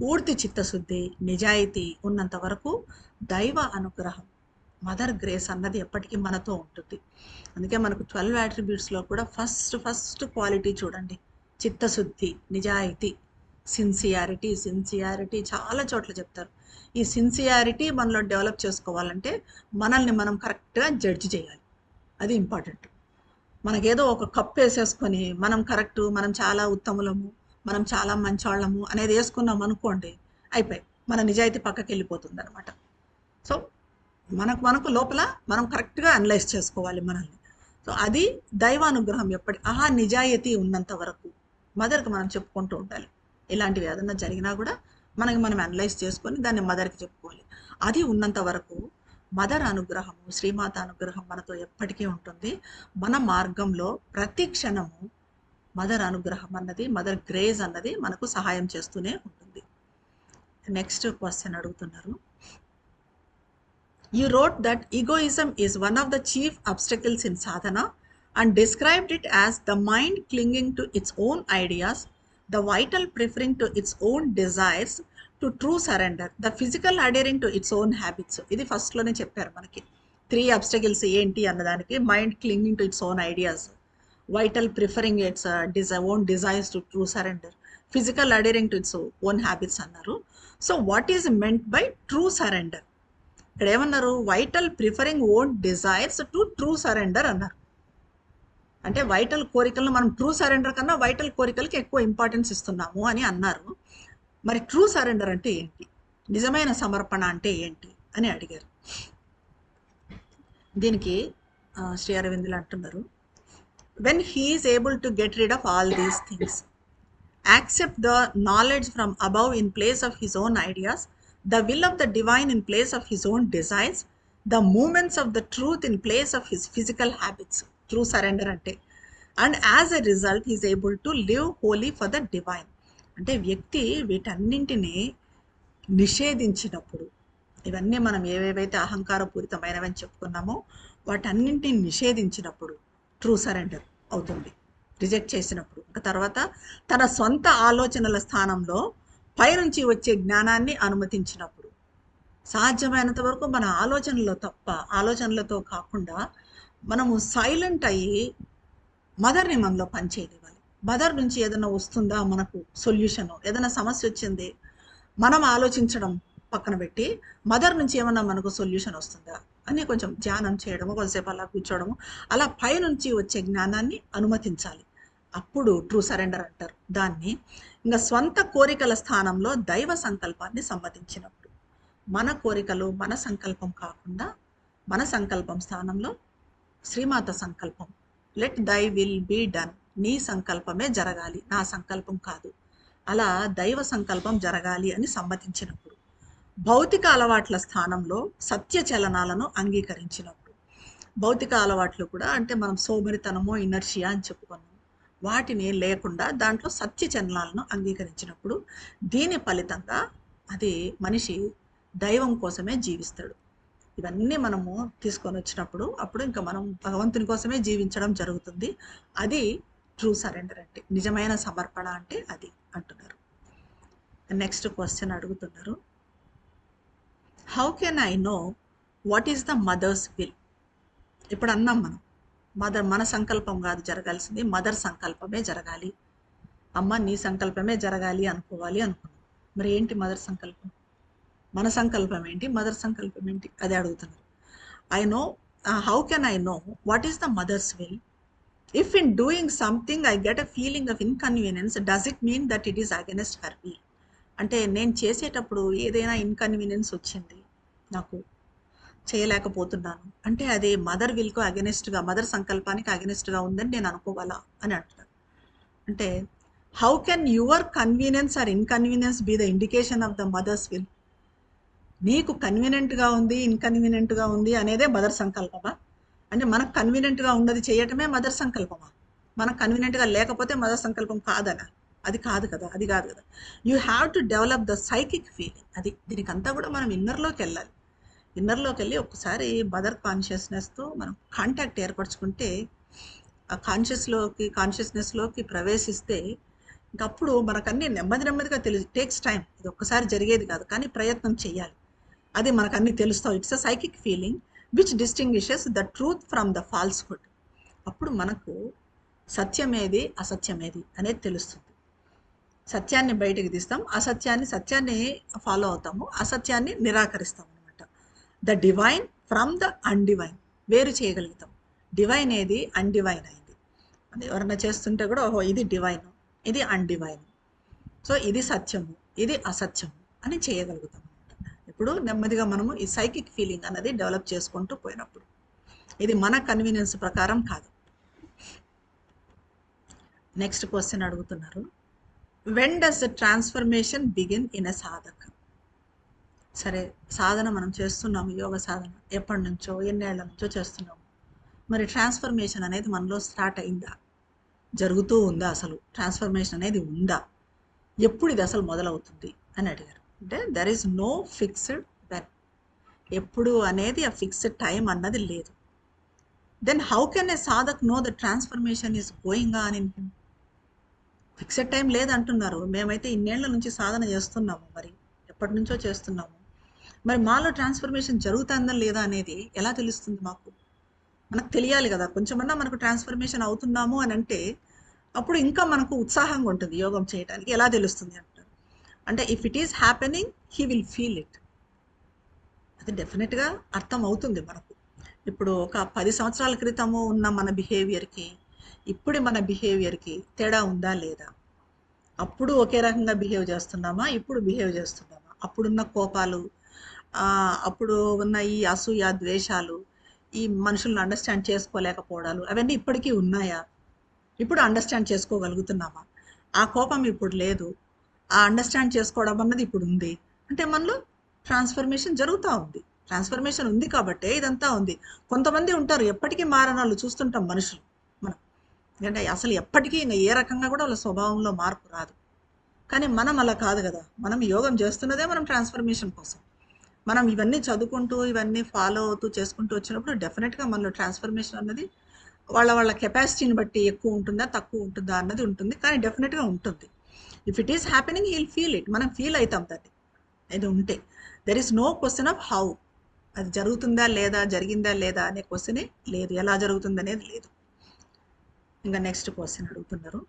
Speaker 1: పూర్తి చిత్తశుద్ధి, నిజాయితీ ఉన్నంత వరకు దైవ అనుగ్రహం, మదర్ గ్రేస్ అన్నది ఎప్పటికీ మనతో ఉంటుంది. అందుకే మనకు 12 అట్రిబ్యూట్స్లో కూడా ఫస్ట్ క్వాలిటీ చూడండి, చిత్తశుద్ధి, నిజాయితీ, సిన్సియారిటీ చాలా చోట్ల చెప్తారు. ఈ సిన్సియారిటీ మనలో డెవలప్ చేసుకోవాలంటే మనల్ని మనం కరెక్ట్గా జడ్జి చేయాలి. అది ఇంపార్టెంట్. మనకేదో ఒక కప్ వేసేసుకొని మనం కరెక్టు, మనం చాలా ఉత్తములము, మనం చాలా మంచోళ్ళము అనేది వేసుకున్నాం అనుకోండి, అయిపోయి మన నిజాయితీ పక్కకి వెళ్ళిపోతుంది అనమాట. సో మనకు లోపల మనం కరెక్ట్గా అనలైజ్ చేసుకోవాలి మనల్ని. సో అది దైవానుగ్రహం. నిజాయితీ ఉన్నంత వరకు మదర్కి మనం చెప్పుకుంటూ ఉండాలి. ఇలాంటివి ఏదన్నా జరిగినా కూడా మనం అనలైజ్ చేసుకొని దాన్ని మదర్కి చెప్పుకోవాలి. అది ఉన్నంత వరకు మదర్ అనుగ్రహము, శ్రీమాత అనుగ్రహం మనతో ఎప్పటికీ ఉంటుంది. మన మార్గంలో ప్రతి క్షణము మదర్ అనుగ్రహం అన్నది, మదర్ గ్రేస్ అన్నది మనకు సహాయం చేస్తూనే ఉంటుంది. నెక్స్ట్ క్వశ్చన్ అడుగుతున్నారు. You wrote that egoism is one of the chief obstacles in sadhana and described it as the mind clinging to its own ideas, the vital preferring to its own desires to true surrender, the physical adhering to its own habits. ఇది ఫస్ట్లోనే చెప్పారు మనకి. 3 obstacles ఏంటి అన్నదానికి, mind clinging to its own ideas, vital preferring its own desires to true surrender, physical adhering to its own habits అన్నారు. So what is meant by true surrender? ఇక్కడ ఏమన్నారు, vital preferring own desires to true surrender అన్నారు. అంటే వైటల్ కోరికలను మనం ట్రూ సరెండర్ కన్నా వైటల్ కోరికలకి ఎక్కువ ఇంపార్టెన్స్ ఇస్తున్నాము అని అన్నారు. మరి ట్రూ సరెండర్ అంటే ఏంటి, నిజమైన సమర్పణ అంటే ఏంటి అని అడిగారు. దీనికి శ్రీ అరవిందులు అంటున్నారు, when he is able to get rid of all these things, accept the knowledge from above in place of his own ideas, the will of the divine in place of his own desires, the movements of the truth in place of his physical habits. True surrender ante. And as a result, he is able to live wholly for the divine. అంటే వ్యక్తి వీటన్నింటినీ నిషేధించినప్పుడు, ఇవన్నీ మనం ఏవేవైతే అహంకారపూరితమైనవని చెప్పుకున్నామో వాటన్నింటినీ నిషేధించినప్పుడు ట్రూ సరెండర్ అవుతుంది. రిజెక్ట్ చేసినప్పుడు ఇంకా తర్వాత తన సొంత ఆలోచనల స్థానంలో పైనుంచి వచ్చే జ్ఞానాన్ని అనుమతించినప్పుడు, సాధ్యమైనంత వరకు మన ఆలోచనలతో కాకుండా మనము సైలెంట్ అయ్యి మదర్ని మనలో పనిచేయనివ్వాలి. మదర్ నుంచి ఏదైనా వస్తుందా మనకు సొల్యూషన్, ఏదైనా సమస్య వచ్చింది మనం ఆలోచించడం పక్కన పెట్టి మదర్ నుంచి ఏమన్నా మనకు సొల్యూషన్ వస్తుందా అని కొంచెం ధ్యానం చేయడము, కొంతసేపు అలా కూర్చోవడము, అలా పైనుంచి వచ్చే జ్ఞానాన్ని అనుమతించాలి. అప్పుడు ట్రూ సరెండర్ అంటారు దాన్ని. ఇంకా స్వంత కోరికల స్థానంలో దైవ సంకల్పాన్ని సమ్మతించినప్పుడు, మన కోరికలు మన సంకల్పం కాకుండా మన సంకల్పం స్థానంలో శ్రీమాత సంకల్పం, let thy will be done, నీ సంకల్పమే జరగాలి, నా సంకల్పం కాదు, అలా దైవ సంకల్పం జరగాలి అని సమ్మతించినప్పుడు, భౌతిక అలవాట్ల స్థానంలో సత్య చలనాలను అంగీకరించినప్పుడు, భౌతిక అలవాట్లు కూడా అంటే మనం సోమరితనమో ఇనర్షియా అని చెప్పుకున్నాం, వాటిని లేకుండా దాంట్లో సత్య చలనాలను అంగీకరించినప్పుడు దీని ఫలితంగా అది మనిషి దైవం కోసమే జీవిస్తాడు. ఇవన్నీ మనము తీసుకొని వచ్చినప్పుడు అప్పుడు ఇంకా మనం భగవంతుని కోసమే జీవించడం జరుగుతుంది. అది ట్రూ సరెండర్ అంటే, నిజమైన సమర్పణ అంటే అది అంటున్నారు. నెక్స్ట్ క్వశ్చన్ అడుగుతున్నారు, how can I know what is the mother's will? ఇప్పుడు అన్నాం మనం మన సంకల్పం కాదు జరగాల్సింది, మదర్ సంకల్పమే జరగాలి, అమ్మ నీ సంకల్పమే జరగాలి అనుకోవాలి అనుకున్నాం. మరి ఏంటి మదర్ సంకల్పం? మన సంకల్పం ఏంటి, మదర్ సంకల్పం ఏంటి, అదే అడుగుతున్నారు. How can I know what is the mother's will? If in doing something I get a feeling of inconvenience, does it mean that it is against her will? అంటే నేను చేసేటప్పుడు ఏదైనా ఇన్కన్వీనియన్స్ వచ్చింది, నాకు చేయలేకపోతున్నాను అంటే అది మదర్ విల్కు అగెనిస్ట్గా, మదర్ సంకల్పానికి అగెనిస్ట్గా ఉందని నేను అనుకోవాలా అని అంటున్నారు. అంటే how can your convenience or inconvenience be the indication of the mother's will? నీకు కన్వీనియంట్గా ఉంది, ఇన్కన్వీనియంట్గా ఉంది అనేదే మదర్ సంకల్పమా? అంటే మనకు కన్వీనియంట్గా ఉన్నది చేయటమే మదర్ సంకల్పమా? మనకు కన్వీనియంట్గా లేకపోతే మదర్ సంకల్పం కాదనా? అది కాదు కదా, అది కాదు కదా. You have to develop the psychic feeling. అది దీనికంతా కూడా మనం ఇన్నర్లోకి వెళ్ళాలి. ఇన్నర్లోకి వెళ్ళి ఒకసారి మదర్ కాన్షియస్నెస్తో మనం కాంటాక్ట్ ఏర్పరచుకుంటే, ఆ కాన్షియస్నెస్లోకి ప్రవేశిస్తే ఇంకప్పుడు మనకన్నీ నెమ్మదిగా టేక్స్ టైం, ఇది ఒక్కసారి జరిగేది కాదు, కానీ ప్రయత్నం చేయాలి. అది మనకు అన్నీ తెలుస్తావు. It's a psychic feeling which distinguishes the truth from the falsehood. అప్పుడు మనకు సత్యమేది అసత్యమేది అనేది తెలుస్తుంది. సత్యాన్ని బయటకు తీస్తాం, సత్యాన్ని ఫాలో అవుతాము, అసత్యాన్ని నిరాకరిస్తాం అనమాట. ద డివైన్ ఫ్రమ్ ద అన్డివైన్ వేరు చేయగలుగుతాం. డివైన్ ఏది, అన్డివైన్ అయింది. అది ఎవరన్నా చేస్తుంటే కూడా ఓహో ఇది డివైన్, ఇది అన్డివైన్, సో ఇది సత్యము, ఇది అసత్యము అని చేయగలుగుతాం. ఇప్పుడు నెమ్మదిగా మనము ఈ సైకిక్ ఫీలింగ్ అన్నది డెవలప్ చేసుకుంటూ పోయినప్పుడు, ఇది మన కన్వీనియన్స్ ప్రకారం కాదు. నెక్స్ట్ క్వశ్చన్ అడుగుతున్నారు, when does the transformation begin in a సాధక? సరే, సాధన మనం చేస్తున్నాము, యోగ సాధన ఎప్పటి నుంచో ఎన్నేళ్ల నుంచో చేస్తున్నాము. మరి ట్రాన్స్ఫర్మేషన్ అనేది మనలో స్టార్ట్ అయిందా, జరుగుతూ ఉందా, అసలు ట్రాన్స్ఫర్మేషన్ అనేది ఉందా, ఎప్పుడు ఇది అసలు మొదలవుతుంది అని అడిగారు. అంటే there is no fixed when, ఎప్పుడు అనేది ఆ ఫిక్స్డ్ టైం అన్నది లేదు. Then how can a sadhak know the transformation is going on in him? Fixed time లేదంటున్నారు. మేమైతే ఇన్నేళ్ల నుంచి సాధన చేస్తున్నాము, మరి ఎప్పటి నుంచో చేస్తున్నాము, మరి మాలో ట్రాన్స్ఫర్మేషన్ జరుగుతుందా లేదా అనేది ఎలా తెలుస్తుంది? మనకు తెలియాలి కదా, కొంచెమన్నా మనకు ట్రాన్స్ఫర్మేషన్ అవుతున్నాము అని అంటే అప్పుడు ఇంకా మనకు ఉత్సాహంగా ఉంటుంది యోగం చేయడానికి. ఎలా తెలుస్తుంది అంటారు అంటే, if it is happening he will feel it. అది డెఫినెట్గా అర్థం అవుతుంది మనకు. ఇప్పుడు ఒక 10 సంవత్సరాల క్రితము ఉన్న మన బిహేవియర్కి ఇప్పుడు మన బిహేవియర్కి తేడా ఉందా లేదా? అప్పుడు ఒకే రకంగా బిహేవ్ చేస్తున్నామా, ఇప్పుడు బిహేవ్ చేస్తున్నామా? అప్పుడున్న కోపాలు, అప్పుడు ఉన్న ఈ అసూయ ద్వేషాలు, ఈ మనుషులను అండర్స్టాండ్ చేసుకోలేకపోవడాలు అవన్నీ ఇప్పటికీ ఉన్నాయా? ఇప్పుడు అండర్స్టాండ్ చేసుకోగలుగుతున్నామా? ఆ కోపం ఇప్పుడు లేదు. ఆ అండర్స్టాండ్ చేసుకోవడం అన్నది ఇప్పుడు ఉంది. అంటే మనలో ట్రాన్స్ఫర్మేషన్ జరుగుతూ ఉంది. ట్రాన్స్ఫర్మేషన్ ఉంది కాబట్టే ఇదంతా ఉంది. కొంతమంది ఉంటారు ఎప్పటికీ మారనోళ్ళు చూస్తుంటాం మనుషులు మనం. ఎందుకంటే అసలు ఎప్పటికీ ఏ రకంగా కూడా వాళ్ళ స్వభావంలో మార్పు రాదు. కానీ మనం అలా కాదు కదా. మనం యోగం చేస్తున్నదే మనం ట్రాన్స్ఫర్మేషన్ కోసం. మనం ఇవన్నీ చదువుకుంటూ ఇవన్నీ ఫాలో అవుతూ చేసుకుంటూ వచ్చినప్పుడు డెఫినెట్గా మనలో ట్రాన్స్ఫర్మేషన్ అన్నది వాళ్ళ కెపాసిటీని బట్టి ఎక్కువ ఉంటుందా తక్కువ ఉంటుందా అన్నది ఉంటుంది. కానీ డెఫినెట్గా ఉంటుంది. If it is happening he'll feel it. మనం ఫీల్ అవుతాం దాన్ని. ఇది ఉంటే there is no question of how. అది జరుగుతుందా లేదా, జరిగిందా లేదా అనే క్వశ్చనే లేదు. ఎలా జరుగుతుంది అనేది లేదు. ఇంకా నెక్స్ట్ క్వశ్చన్ అడుగుతున్నారు.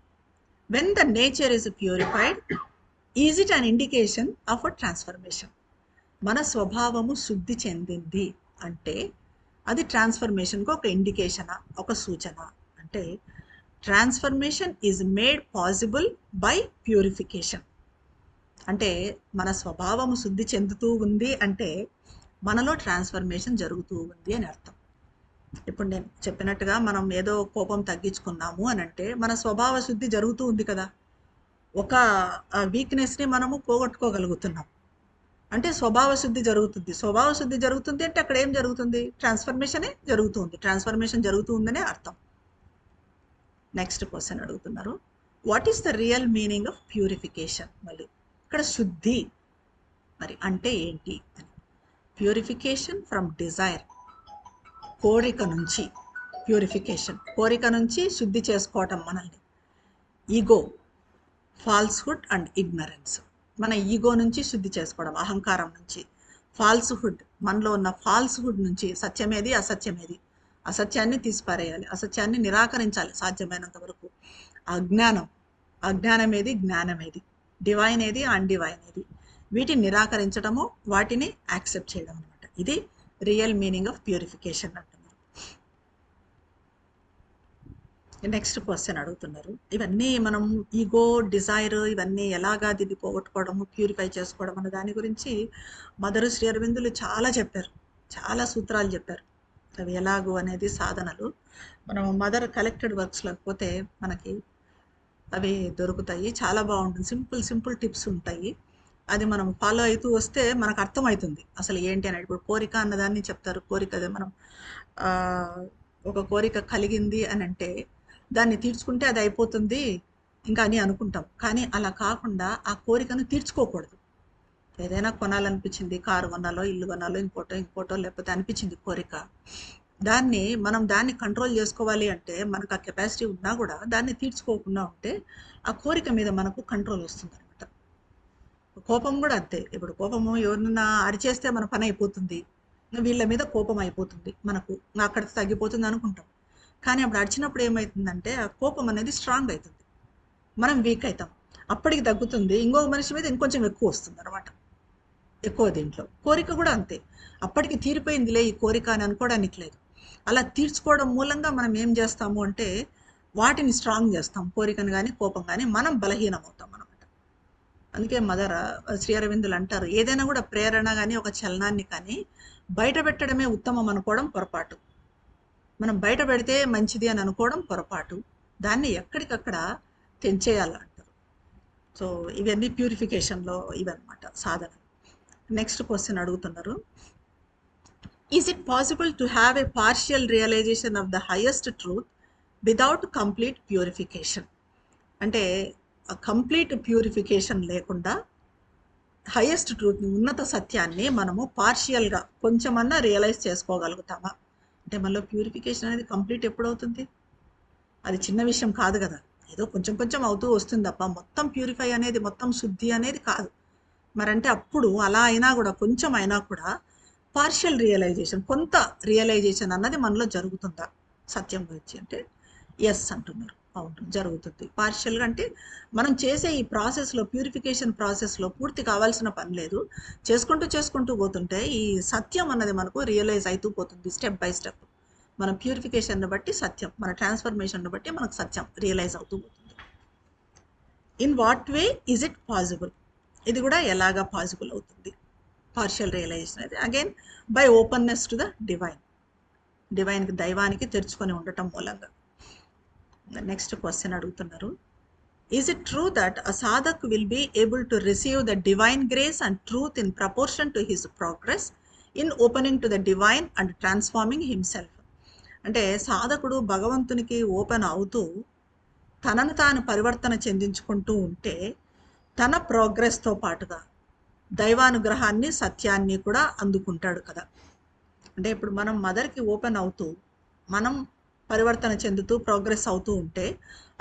Speaker 1: When the nature is purified is it an indication of a transformation? మన స్వభావము శుద్ధి చెందింది అంటే అది ట్రాన్స్ఫర్మేషన్కి ఒక ఇండికేషనా, ఒక సూచన. అంటే transformation is made possible by purification. అంటే మన స్వభావము శుద్ధి చెందుతూ ఉంది అంటే మనలో ట్రాన్స్ఫర్మేషన్ జరుగుతూ ఉంది అని అర్థం. ఇప్పుడు నేను చెప్పినట్టుగా మనం ఏదో కోపం తగ్గించుకున్నాము అని అంటే మన స్వభావ శుద్ధి జరుగుతూ ఉంది కదా. ఒక వీక్నెస్ని మనము పోగొట్టుకోగలుగుతున్నాం అంటే స్వభావ శుద్ధి జరుగుతుంది. స్వభావ శుద్ధి జరుగుతుంది అంటే అక్కడ ఏం జరుగుతుంది? ట్రాన్స్ఫర్మేషనే జరుగుతుంది. ట్రాన్స్ఫర్మేషన్ జరుగుతుందనే అర్థం. నెక్స్ట్ క్వశ్చన్ అడుగుతున్నారు. What is the real meaning of purification? మళ్ళీ ఇక్కడ శుద్ధి మరి అంటే ఏంటి అని. ప్యూరిఫికేషన్ ఫ్రమ్ డిజైర్, కోరిక నుంచి. ప్యూరిఫికేషన్ కోరిక నుంచి శుద్ధి చేసుకోవటం మనల్ని. Ego, falsehood and ignorance. మన ఈగో నుంచి శుద్ధి చేసుకోవడం, అహంకారం నుంచి. ఫాల్స్హుడ్, మనలో ఉన్న ఫాల్స్హుడ్ నుంచి. సత్యమేది అసత్యమేది, అసత్యాన్ని తీసిపారేయాలి, అసత్యాన్ని నిరాకరించాలి సాధ్యమైనంత వరకు. అజ్ఞానం, అజ్ఞానమేది జ్ఞానమేది, డివైన్ ఏది అన్డివైన్ ఏది, వీటిని నిరాకరించడము, వాటిని యాక్సెప్ట్ చేయడం అనమాట. ఇది రియల్ మీనింగ్ ఆఫ్ ప్యూరిఫికేషన్ అంటున్నారు. నెక్స్ట్ క్వశ్చన్ అడుగుతున్నారు. ఇవన్నీ మనం ఈగో, డిజైర్ ఇవన్నీ ఎలాగా దీన్ని పోగొట్టుకోవడము, ప్యూరిఫై చేసుకోవడం అన్న దాని గురించి మదర్ శ్రీ అరవిందులు చాలా చెప్పారు. చాలా సూత్రాలు చెప్పారు. అవి ఎలాగో అనేది సాధనలు. మనం మదర్ కలెక్టెడ్ వర్క్స్లోకి పోతే మనకి అవి దొరుకుతాయి. చాలా బాగుంటుంది. సింపుల్ టిప్స్ ఉంటాయి. అది మనం ఫాలో అవుతూ వస్తే మనకు అర్థమవుతుంది అసలు ఏంటి అనేది. ఇప్పుడు కోరిక అన్నదాన్ని చెప్తారు. కోరిక అదే మనం ఒక కోరిక కలిగింది అని అంటే దాన్ని తీర్చుకుంటే అది అయిపోతుంది ఇంకా అని అనుకుంటాం. కానీ అలా కాకుండా ఆ కోరికను తీర్చుకోకూడదు. ఏదైనా కొనాలనిపించింది, కారు కొనాలో, ఇల్లు కొనాలో, ఇంకోటో లేకపోతే అనిపించింది కోరిక. దాన్ని కంట్రోల్ చేసుకోవాలి అంటే మనకు ఆ కెపాసిటీ ఉన్నా కూడా దాన్ని తీర్చుకోకుండా ఉంటే ఆ కోరిక మీద మనకు కంట్రోల్ వస్తుంది అనమాట. కోపం కూడా అంతే. ఇప్పుడు కోపము ఎవరినన్నా అరిచేస్తే మన పని అయిపోతుంది, వీళ్ళ మీద కోపం అయిపోతుంది మనకు, అక్కడికి తగ్గిపోతుంది అనుకుంటాం. కానీ అప్పుడు అరిచినప్పుడు ఏమవుతుందంటే ఆ కోపం అనేది స్ట్రాంగ్ అవుతుంది, మనం వీక్ అవుతాం. అప్పటికి తగ్గుతుంది, ఇంకొక మనిషి మీద ఇంకొంచెం ఎక్కువ వస్తుంది అనమాట. ఎక్కువ దీంట్లో కోరిక కూడా అంతే. అప్పటికి తీరిపోయిందిలే ఈ కోరిక అని అనుకోవడానికి లేదు. అలా తీర్చుకోవడం మూలంగా మనం ఏం చేస్తాము అంటే వాటిని స్ట్రాంగ్ చేస్తాం. కోరికను కానీ కోపం కానీ మనం బలహీనం అవుతాం అనమాట. అందుకే మదర్ శ్రీ అరవిందులు అంటారు, ఏదైనా కూడా ప్రేరణ కానీ ఒక చలనాన్ని కానీ బయట పెట్టడమే ఉత్తమం అనుకోవడం పొరపాటు. మనం బయట పెడితే మంచిది అని అనుకోవడం పొరపాటు. దాన్ని ఎక్కడికక్కడ తెంచేయాలంటారు. సో ఇవన్నీ ప్యూరిఫికేషన్లో ఇవన్నమాట సాధన. నెక్స్ట్ క్వశ్చన్ అడుగుతున్నారు. Is it possible to have a partial realization of the highest truth without complete purification? అంటే కంప్లీట్ ప్యూరిఫికేషన్ లేకుండా హైయెస్ట్ ట్రూత్ని, ఉన్నత సత్యాన్ని మనము పార్షియల్గా కొంచెమన్నా రియలైజ్ చేసుకోగలుగుతామా? అంటే మనలో ప్యూరిఫికేషన్ అనేది కంప్లీట్ ఎప్పుడవుతుంది? అది చిన్న విషయం కాదు కదా. ఏదో కొంచెం అవుతూ వస్తుంది తప్ప మొత్తం ప్యూరిఫై అనేది, మొత్తం శుద్ధి అనేది కాదు. మరంటే అప్పుడు అలా అయినా కూడా కొంచెం అయినా కూడా పార్షియల్ రియలైజేషన్, కొంత రియలైజేషన్ అన్నది మనలో జరుగుతుందా సత్యం గురించి అంటే ఎస్ అంటున్నారు. అవును జరుగుతుంది. పార్షియల్గా అంటే మనం చేసే ఈ ప్రాసెస్లో, ప్యూరిఫికేషన్ ప్రాసెస్లో పూర్తి కావాల్సిన పని లేదు. చేసుకుంటూ పోతుంటే ఈ సత్యం అన్నది మనకు రియలైజ్ అవుతూ పోతుంది స్టెప్ బై స్టెప్. మన ప్యూరిఫికేషన్ని బట్టి సత్యం, మన ట్రాన్స్ఫర్మేషన్ బట్టి మనకు సత్యం రియలైజ్ అవుతూ పోతుంది. In what way is it possible? ఇది కూడా ఎలాగా పాసిబుల్ అవుతుంది పార్షియల్ రియలైజేషన్ అనేది? Again by openness to the divine, దైవానికి తెరుచుకొని ఉండటం మూలంగా. నెక్స్ట్ క్వశ్చన్ అడుగుతున్నారు. Is it true that a sadhak will be able to receive the divine grace and truth in proportion to his progress in opening to the divine and transforming himself? అంటే సాధకుడు భగవంతునికి ఓపెన్ అవుతూ తనను తాను పరివర్తన చెందించుకుంటూ ఉంటే తన ప్రోగ్రెస్తో పాటుగా దైవానుగ్రహాన్ని సత్యాన్ని కూడా అందుకుంటాడు కదా. అంటే ఇప్పుడు మనం మదర్కి ఓపెన్ అవుతూ మనం పరివర్తన చెందుతూ ప్రోగ్రెస్ అవుతూ ఉంటే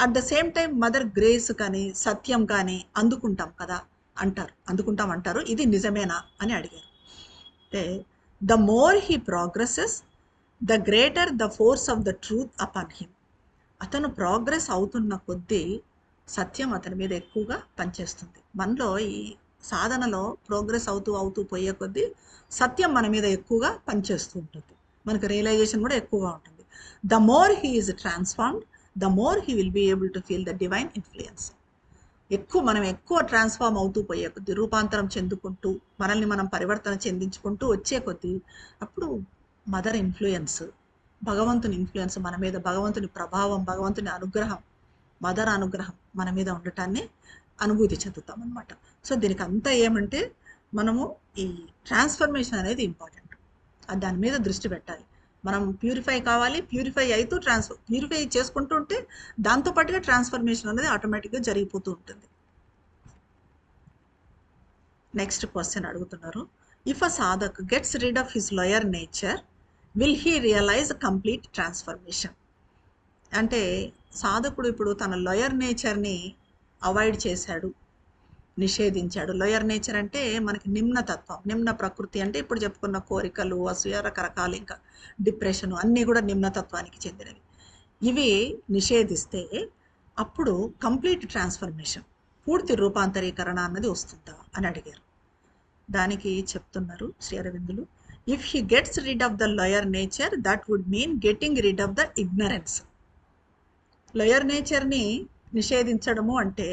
Speaker 1: at the same time mother grace కానీ సత్యం కానీ అందుకుంటాం కదా అంటారు. ఇది నిజమేనా అని అడిగారు. అంటే the more he progresses the greater the force of the truth upon him. అతను ప్రోగ్రెస్ అవుతున్న కొద్దీ సత్యం అతని మీద ఎక్కువగా పనిచేస్తుంది. మనలో ఈ సాధనలో ప్రోగ్రెస్ అవుతూ పోయే కొద్దీ సత్యం మన మీద ఎక్కువగా పనిచేస్తూ ఉంటుంది. మనకు రియలైజేషన్ కూడా ఎక్కువగా ఉంటుంది. The more he is transformed, the more he will be able to feel the divine influence. మనం ఎక్కువ ట్రాన్స్ఫార్మ్ అవుతూ పోయే కొద్దీ, రూపాంతరం చెందుకుంటూ మనల్ని మనం పరివర్తన చెందించుకుంటూ వచ్చే కొద్దీ అప్పుడు మదర్ ఇన్ఫ్లుయెన్స్, భగవంతుని ఇన్ఫ్లుయెన్స్ మన మీద, భగవంతుని ప్రభావం, భగవంతుని అనుగ్రహం, మదర్ అనుగ్రహం మన మీద ఉండటాన్ని అనుభూతి చెందుతాం అనమాట. సో దీనికి అంతా ఏమంటే మనము ఈ ట్రాన్స్ఫర్మేషన్ అనేది ఇంపార్టెంట్. దాని మీద దృష్టి పెట్టాలి. మనం ప్యూరిఫై కావాలి, ప్యూరిఫై అవుతూ ప్యూరిఫై చేసుకుంటూ ఉంటే దాంతోపాటుగా ట్రాన్స్ఫర్మేషన్ అనేది ఆటోమేటిక్గా జరిగిపోతూ ఉంటుంది. నెక్స్ట్ క్వశ్చన్ అడుగుతున్నారు. If a sadhak gets rid of his lower nature will he realize complete transformation? అంటే సాధకుడు ఇప్పుడు తన లోయర్ నేచర్ని అవాయిడ్ చేశాడు, నిషేధించాడు. లోయర్ నేచర్ అంటే మనకి నిమ్నతత్వం, నిమ్న ప్రకృతి అంటే ఇప్పుడు చెప్పుకున్న కోరికలు, అసూయ, రకరకాలు, ఇంకా డిప్రెషన్ అన్నీ కూడా నిమ్నతత్వానికి చెందినవి. ఇవి నిషేధిస్తే అప్పుడు కంప్లీట్ ట్రాన్స్ఫర్మేషన్, పూర్తి రూపాంతరీకరణ అన్నది వస్తుందా అని అడిగారు. దానికి చెప్తున్నారు శ్రీ అరవిందులు, if he gets rid of the lower nature that would mean getting rid of the ignorance. Lower నేచర్ని నిషేధించడము అంటే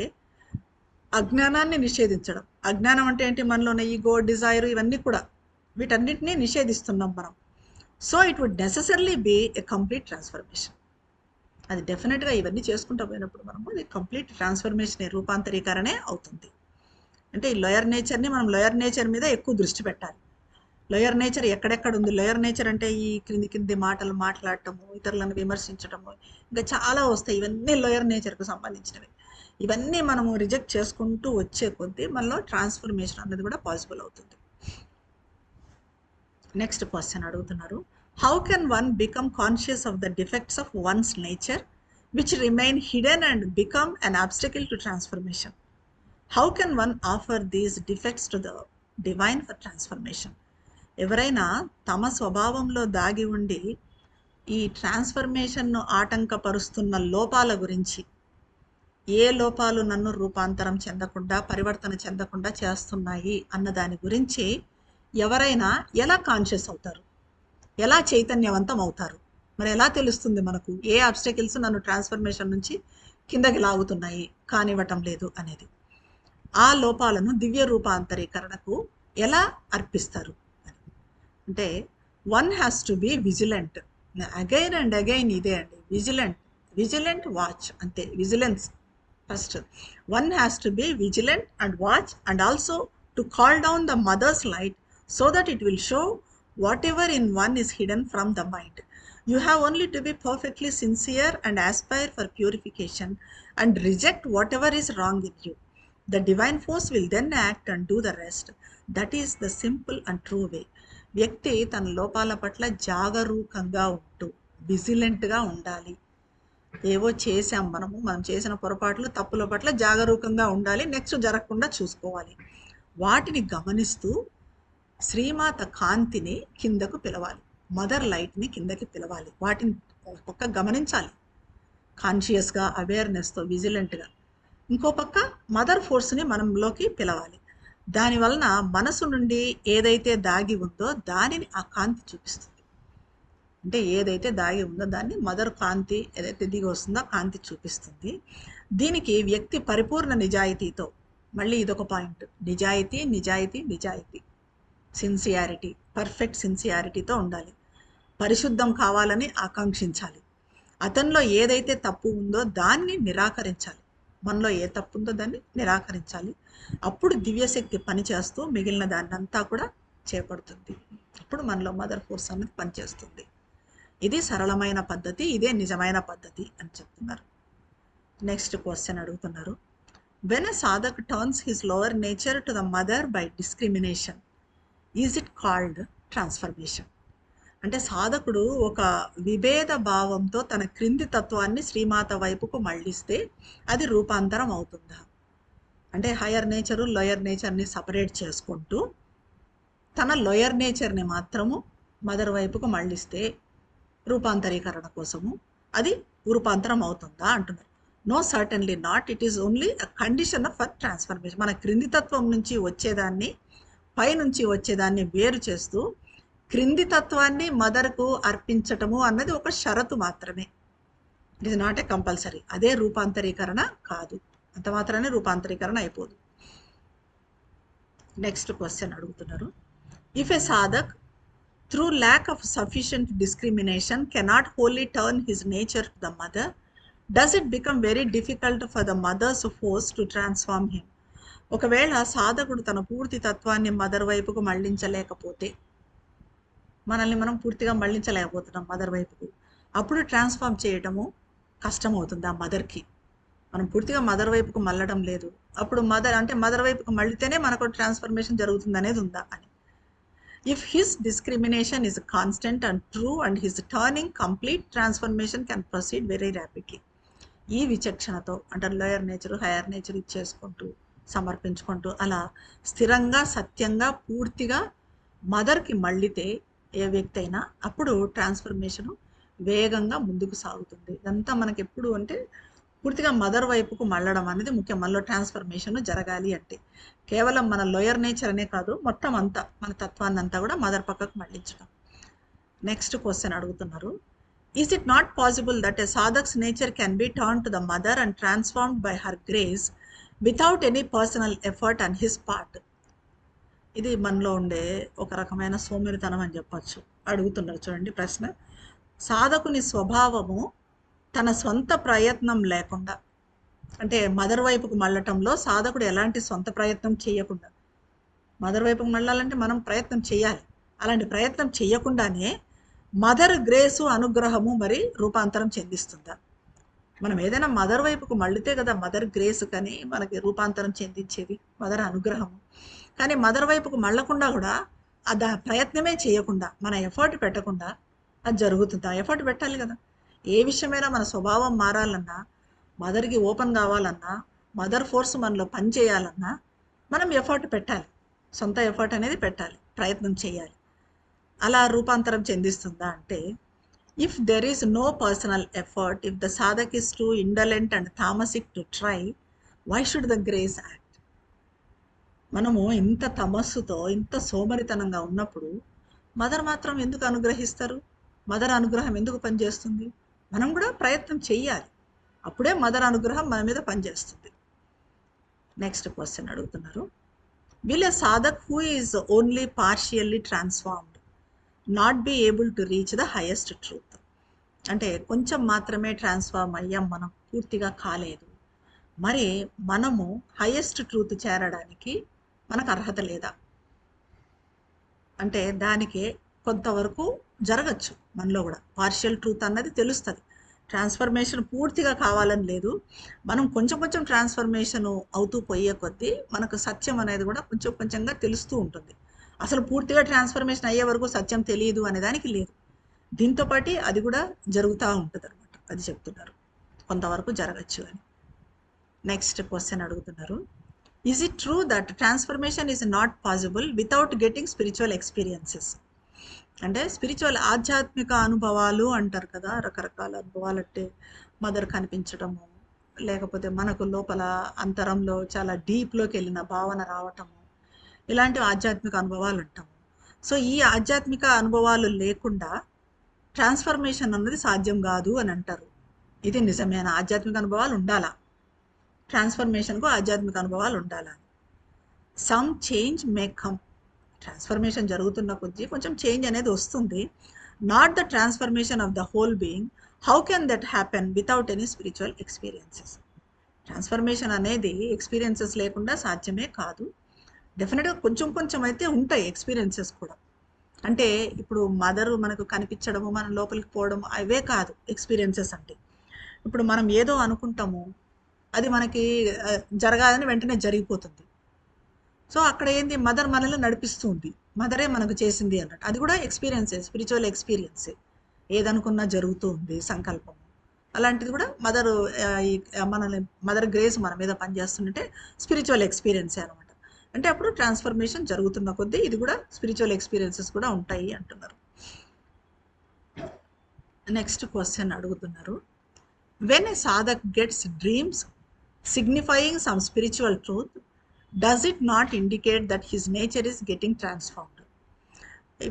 Speaker 1: అజ్ఞానాన్ని నిషేధించడం. అజ్ఞానం అంటే ఏంటి? మనలోనే ఈగో, డిజైర్, ఇవన్నీ కూడా వీటన్నిటినీ నిషేధిస్తున్నాం మనం. So it would necessarily be a complete transformation. అది డెఫినెట్గా ఇవన్నీ చేసుకుంటూ పోయినప్పుడు మనము అది కంప్లీట్ ట్రాన్స్ఫర్మేషన్, రూపాంతరీకరణే అవుతుంది. అంటే ఈ లోయర్ నేచర్ని మనం లోయర్ నేచర్ మీద ఎక్కువ దృష్టి పెట్టాలి. లోయర్ నేచర్ ఎక్కడెక్కడ ఉంది? లోయర్ నేచర్ అంటే ఈ కింది మాటలు మాట్లాడటము, ఇతరులను విమర్శించడము, ఇంకా చాలా వస్తాయి. ఇవన్నీ లోయర్ నేచర్కు సంబంధించినవి. ఇవన్నీ మనము రిజెక్ట్ చేసుకుంటూ వచ్చే కొద్దీ మనలో ట్రాన్స్ఫర్మేషన్ అనేది కూడా పాసిబుల్ అవుతుంది. నెక్స్ట్ క్వశ్చన్ అడుగుతున్నారు. How can one become conscious of the defects of once nature which remain hidden and become an obstacle to transformation? How can one offer these defects to the divine for transformation? ఎవరైనా తమ స్వభావంలో దాగి ఉండి ఈ ట్రాన్స్ఫర్మేషన్ను ఆటంకపరుస్తున్న లోపాల గురించి, ఏ లోపాలు నన్ను రూపాంతరం చెందకుండా, పరివర్తన చెందకుండా చేస్తున్నాయి అన్న దాని గురించి ఎవరైనా ఎలా కాన్షియస్ అవుతారు, ఎలా చైతన్యవంతం అవుతారు? మరి ఎలా తెలుస్తుంది మనకు ఏ ఆబ్స్టకిల్స్ నన్ను ట్రాన్స్ఫర్మేషన్ నుంచి కిందకి లాగుతున్నాయి, కానివ్వటం లేదు అనేది? ఆ లోపాలను దివ్య రూపాంతరీకరణకు ఎలా అర్పిస్తారు అంటే one has to be vigilant. Again and again ఇదే అండి, విజిలెంట్ వాచ్, అంతే. Vigilance first. One has to be vigilant and watch and also to call down the mother's light so that it will show whatever in one is hidden from the mind. You have only to be perfectly sincere and aspire for purification and reject whatever is wrong in you. The divine force will then act and do the rest. That is the simple and true way. వ్యక్తి తన లోపాల పట్ల జాగరూకంగా ఉంటూ విజిలెంట్గా ఉండాలి. ఏవో చేసాం మనం చేసిన పొరపాట్లు, తప్పుల పట్ల జాగరూకంగా ఉండాలి. నెక్స్ట్ జరగకుండా చూసుకోవాలి. వాటిని గమనిస్తూ శ్రీమాత కాంతిని కిందకు పిలవాలి, మదర్ లైట్ని కిందకి పిలవాలి. వాటిని ఒక పక్క గమనించాలి కాన్షియస్గా, అవేర్నెస్తో, విజిలెంట్గా. ఇంకో పక్క మదర్ ఫోర్స్ని మనంలోకి పిలవాలి. దానివలన మనసు నుండి ఏదైతే దాగి ఉందో దానిని ఆ కాంతి చూపిస్తుంది. అంటే ఏదైతే దాగి ఉందో దాన్ని మదర్ కాంతి ఏదైతే దిగి వస్తుందో కాంతి చూపిస్తుంది. దీనికి వ్యక్తి పరిపూర్ణ నిజాయితీతో, మళ్ళీ ఇదొక పాయింట్, నిజాయితీ, సిన్సియారిటీ, పర్ఫెక్ట్ సిన్సియారిటీతో ఉండాలి. పరిశుద్ధం కావాలని ఆకాంక్షించాలి. అతనిలో ఏదైతే తప్పు ఉందో దాన్ని నిరాకరించాలి. మనలో ఏ తప్పు ఉందో దాన్ని నిరాకరించాలి. అప్పుడు దివ్యశక్తి పనిచేస్తూ మిగిలిన దాన్నంతా కూడా చేపడుతుంది. అప్పుడు మనలో మదర్ ఫోర్స్ అనేది పనిచేస్తుంది. ఇది సరళమైన పద్ధతి, ఇదే నిజమైన పద్ధతి అని చెప్తున్నారు. నెక్స్ట్ క్వశ్చన్ అడుగుతున్నారు. When a సాధక్ turns his lower nature to the mother by discrimination, is it called transformation? అంటే సాధకుడు ఒక విభేద భావంతో తన క్రింది తత్వాన్ని శ్రీమాత వైపుకు మళ్ళిస్తే అది రూపాంతరం అవుతుందా? అంటే హయ్యర్ నేచరు లోయర్ నేచర్ని సపరేట్ చేసుకుంటూ తన లోయర్ నేచర్ని మాత్రము మదర్ వైపుకు మళ్ళిస్తే రూపాంతరీకరణ కోసము అది రూపాంతరం అవుతుందా అంటున్నారు. No, certainly not. It is only a condition for transformation. మన క్రింది తత్వం నుంచి వచ్చేదాన్ని పైనుంచి వచ్చేదాన్ని వేరు చేస్తూ క్రింది తత్వాన్ని మదర్కు అర్పించటము అన్నది ఒక షరతు మాత్రమే. It is not a compulsory. అదే రూపాంతరీకరణ కాదు. అంత మాత్రమే రూపాంతరీకరణ అయిపోదు. నెక్స్ట్ క్వశ్చన్ అడుగుతున్నారు. If a sadhak through lack of sufficient discrimination cannot wholly turn his nature to the mother, does it become very difficult for the mother's force to transform him? ఒకవేళ సాధకుడు తన పూర్తి తత్వాన్ని మదర్ వైపుకు మళ్ళించలేకపోతే, మనల్ని మనం పూర్తిగా మళ్ళించలేకపోతున్నాం మదర్ వైపుకు, అప్పుడు ట్రాన్స్ఫార్మ్ చేయటము కష్టం అవుతుంది ఆ మదర్కి. మనం పూర్తిగా మదర్ వైపుకు మళ్ళడం లేదు. అప్పుడు మదర్ వైపుకు మళ్ళితేనే మనకు ట్రాన్స్ఫర్మేషన్ జరుగుతుంది అనేది ఉందా అని. If his discrimination is constant and true and his turning complete, transformation can proceed very rapidly. ఈ విచక్షణతో అంటే లోయర్ నేచర్ హైయర్ నేచర్ ఇచ్చేసుకుంటూ సమర్పించుకుంటూ అలా స్థిరంగా సత్యంగా పూర్తిగా మదర్కి మళ్ళితే ఏ వ్యక్తి అయినా అప్పుడు ట్రాన్స్ఫర్మేషను వేగంగా ముందుకు సాగుతుంది. ఇదంతా మనకి ఎప్పుడు అంటే పూర్తిగా మదర్ వైపుకు మళ్ళడం అనేది ముఖ్యం. మనలో ట్రాన్స్ఫర్మేషన్ జరగాలి అంటే కేవలం మన లోయర్ నేచర్ అనే కాదు, మొత్తం అంతా మన తత్వాన్ని అంతా కూడా మదర్ పక్కకు మళ్ళించడం. నెక్స్ట్ క్వశ్చన్ అడుగుతున్నారు. Is it not possible that a sadhak's nature can be turned to the mother and transformed by her grace without any personal effort on his part? ఇది మనలో ఉండే ఒక రకమైన సోమరితనం అని చెప్పచ్చు. అడుగుతున్నారు చూడండి ప్రశ్న. సాధకుని స్వభావము తన సొంత ప్రయత్నం లేకుండా, అంటే మదర్ వైపుకు మళ్ళటంలో సాధకుడు ఎలాంటి సొంత ప్రయత్నం చేయకుండా, మదర్ వైపుకు మళ్ళాలంటే మనం ప్రయత్నం చేయాలి. అలాంటి ప్రయత్నం చేయకుండానే మదర్ గ్రేసు అనుగ్రహము మరి రూపాంతరం చెందిస్తుందా? మనం ఏదైనా మదర్ వైపుకు మళ్ళితే కదా మదర్ గ్రేస్ కానీ మనకి రూపాంతరం చెందించేది మదర్ అనుగ్రహము. కానీ మదర్ వైపుకు మళ్ళకుండా కూడా అది ప్రయత్నమే చేయకుండా మన ఎఫర్ట్ పెట్టకుండా అది జరుగుతుందా? ఎఫర్ట్ పెట్టాలి కదా. ఏ విషయమైనా మన స్వభావం మారాలన్నా, మదర్కి ఓపెన్ కావాలన్నా, మదర్ ఫోర్స్ మనలో పని చేయాలన్నా మనం ఎఫర్ట్ పెట్టాలి. సొంత ఎఫర్ట్ అనేది పెట్టాలి, ప్రయత్నం చేయాలి. అలా రూపాంతరం చెందిస్తుందా అంటే, if there is no personal effort, if the sadhak is too indolent and tamasic to try, why should the grace act? మనము ఇంత తమస్సుతో ఇంత సోమరితనంగా ఉన్నప్పుడు మదర్ మాత్రం ఎందుకు అనుగ్రహిస్తారు? మదర్ అనుగ్రహం ఎందుకు పనిచేస్తుంది? మనం కూడా ప్రయత్నం చెయ్యాలి, అప్పుడే మదర్ అనుగ్రహం మన మీద పనిచేస్తుంది. నెక్స్ట్ క్వశ్చన్ అడుగుతున్నారు. Will a sadhak who is only partially transformed not be able to reach the highest truth? అంటే కొంచెం మాత్రమే ట్రాన్స్ఫార్మ్ అయ్యాం, మనం పూర్తిగా కాలేదు, మరి మనము హైయెస్ట్ ట్రూత్ చేరడానికి మనకు అర్హత లేదా అంటే దానికి కొంతవరకు జరగచ్చు. మనలో కూడా పార్షియల్ ట్రూత్ అన్నది తెలుస్తుంది. ట్రాన్స్ఫర్మేషన్ పూర్తిగా కావాలని లేదు, మనం కొంచెం కొంచెం ట్రాన్స్ఫర్మేషన్ అవుతూ పోయే కొద్దీ మనకు సత్యం అనేది కూడా కొంచెం కొంచెంగా తెలుస్తూ ఉంటుంది. అసలు పూర్తిగా ట్రాన్స్ఫర్మేషన్ అయ్యే వరకు సత్యం తెలియదు అనే దానికి లేదు. దీంతో పాటు అది కూడా జరుగుతూ ఉంటుంది అనమాట. అది చెప్తున్నారు కొంతవరకు జరగచ్చు అని. నెక్స్ట్ క్వశ్చన్ అడుగుతున్నారు. Is it true that transformation is not possible without getting spiritual experiences? అంటే స్పిరిచువల్ ఆధ్యాత్మిక అనుభవాలు అంటారు కదా, రకరకాల అనుభవాలు అంటే మదర్ కనిపించడము, లేకపోతే మనకు లోపల అంతరంలో చాలా డీప్లోకి వెళ్ళిన భావన రావటము, ఇలాంటి ఆధ్యాత్మిక అనుభవాలు అంటాము. సో ఈ ఆధ్యాత్మిక అనుభవాలు లేకుండా ట్రాన్స్ఫర్మేషన్ అన్నది సాధ్యం కాదు అని అంటారు. ఇది నిజమైన ఆధ్యాత్మిక అనుభవాలు ఉండాలా, ట్రాన్స్ఫర్మేషన్కు ఆధ్యాత్మిక అనుభవాలు ఉండాలా? Some change may come, transformation జరుగుతున్న కొద్దీ కొంచెం చేంజ్ అనేది వస్తుంది. Not the transformation of the whole being, how can that happen without any spiritual experiences? Transformation అనేది ఎక్స్పీరియన్సెస్ లేకుండా సాధ్యమే కాదు. డెఫినెట్గా కొంచెం కొంచెం అయితే ఉంటాయి ఎక్స్పీరియన్సెస్ కూడా. అంటే ఇప్పుడు మదరు మనకు కనిపించడము, మనం లోపలికి పోవడం, అవే కాదు ఎక్స్పీరియన్సెస్ అంటే. ఇప్పుడు మనం ఏదో అనుకుంటాము, అది మనకి జరగాలని వెంటనే జరిగిపోతుంది. సో అక్కడ ఏంది, మదర్ మనల్ని నడిపిస్తుంది, మదరే మనకు చేసింది అన్నట్టు. అది కూడా ఎక్స్పీరియన్సే, స్పిరిచువల్ ఎక్స్పీరియన్సే. ఏదనుకున్నా జరుగుతూ ఉంది సంకల్పం, అలాంటిది కూడా మదర్, మనల్ని మదర్ గ్రేస్ మన మీద పనిచేస్తుంటే స్పిరిచువల్ ఎక్స్పీరియన్సే అనమాట. అంటే అప్పుడు ట్రాన్స్ఫర్మేషన్ జరుగుతున్న కొద్దీ ఇది కూడా స్పిరిచువల్ ఎక్స్పీరియన్సెస్ కూడా ఉంటాయి అంటున్నారు. నెక్స్ట్ క్వశ్చన్ అడుగుతున్నారు, when a సాధక్ gets dreams signifying some spiritual truth, does it not indicate that his nature is getting transformed?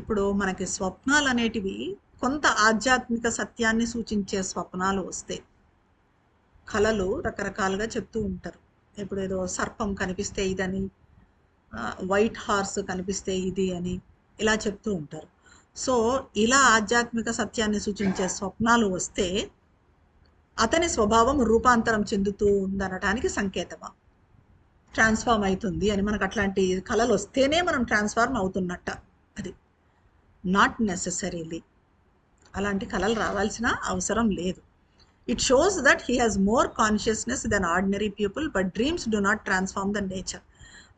Speaker 1: ఇప్పుడు మనకి స్వప్నాలు అనేటివి కొంత ఆధ్యాత్మిక సత్యాన్ని సూచించే స్వప్నాలు వస్తే, కళలు రకరకాలుగా చెప్తూ ఉంటారు. ఇప్పుడు ఏదో సర్పం కనిపిస్తే ఇదని, వైట్ హార్స్ కనిపిస్తే ఇది అని ఇలా చెప్తూ ఉంటారు. సో ఇలా ఆధ్యాత్మిక సత్యాన్ని సూచించే స్వప్నాలు వస్తే అతని స్వభావం రూపాంతరం చెందుతూ ఉందనటానికి సంకేతమా? ట్రాన్స్ఫార్మ్ అవుతుంది అని మనకు అట్లాంటి కళలు వస్తేనే మనం ట్రాన్స్ఫార్మ్ అవుతున్నట్ట. అది నాట్ నెసెసరీలీ. అలాంటి కళలు రావాల్సిన అవసరం లేదు. It shows that he has more consciousness than ordinary people, but dreams do not transform the nature.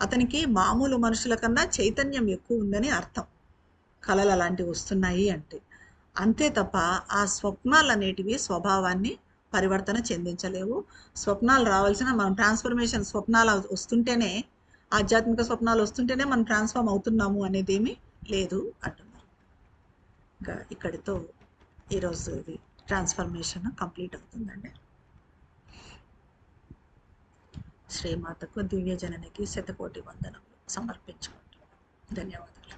Speaker 1: అతనికి మామూలు మనుషుల కన్నా చైతన్యం ఎక్కువ ఉందని అర్థం కళలు అలాంటివి వస్తున్నాయి అంటే. అంతే తప్ప ఆ స్వప్నాలు అనేటివి స్వభావాన్ని పరివర్తన చెందించలేవు. స్వప్నాలు రావాల్సిన, మనం ట్రాన్స్ఫర్మేషన్ స్వప్నాలు వస్తుంటేనే, ఆధ్యాత్మిక స్వప్నాలు వస్తుంటేనే మనం ట్రాన్స్ఫార్మ్ అవుతున్నాము అనేది ఏమీ లేదు అంటున్నారు. ఇంకా ఇక్కడితో ఈరోజు ఇది ట్రాన్స్ఫర్మేషన్ కంప్లీట్ అవుతుందండి. శ్రీమాతకు దివ్య జననికి శతకోటి వందనములు సమర్పించుకుంటున్నాను. ధన్యవాదాలు.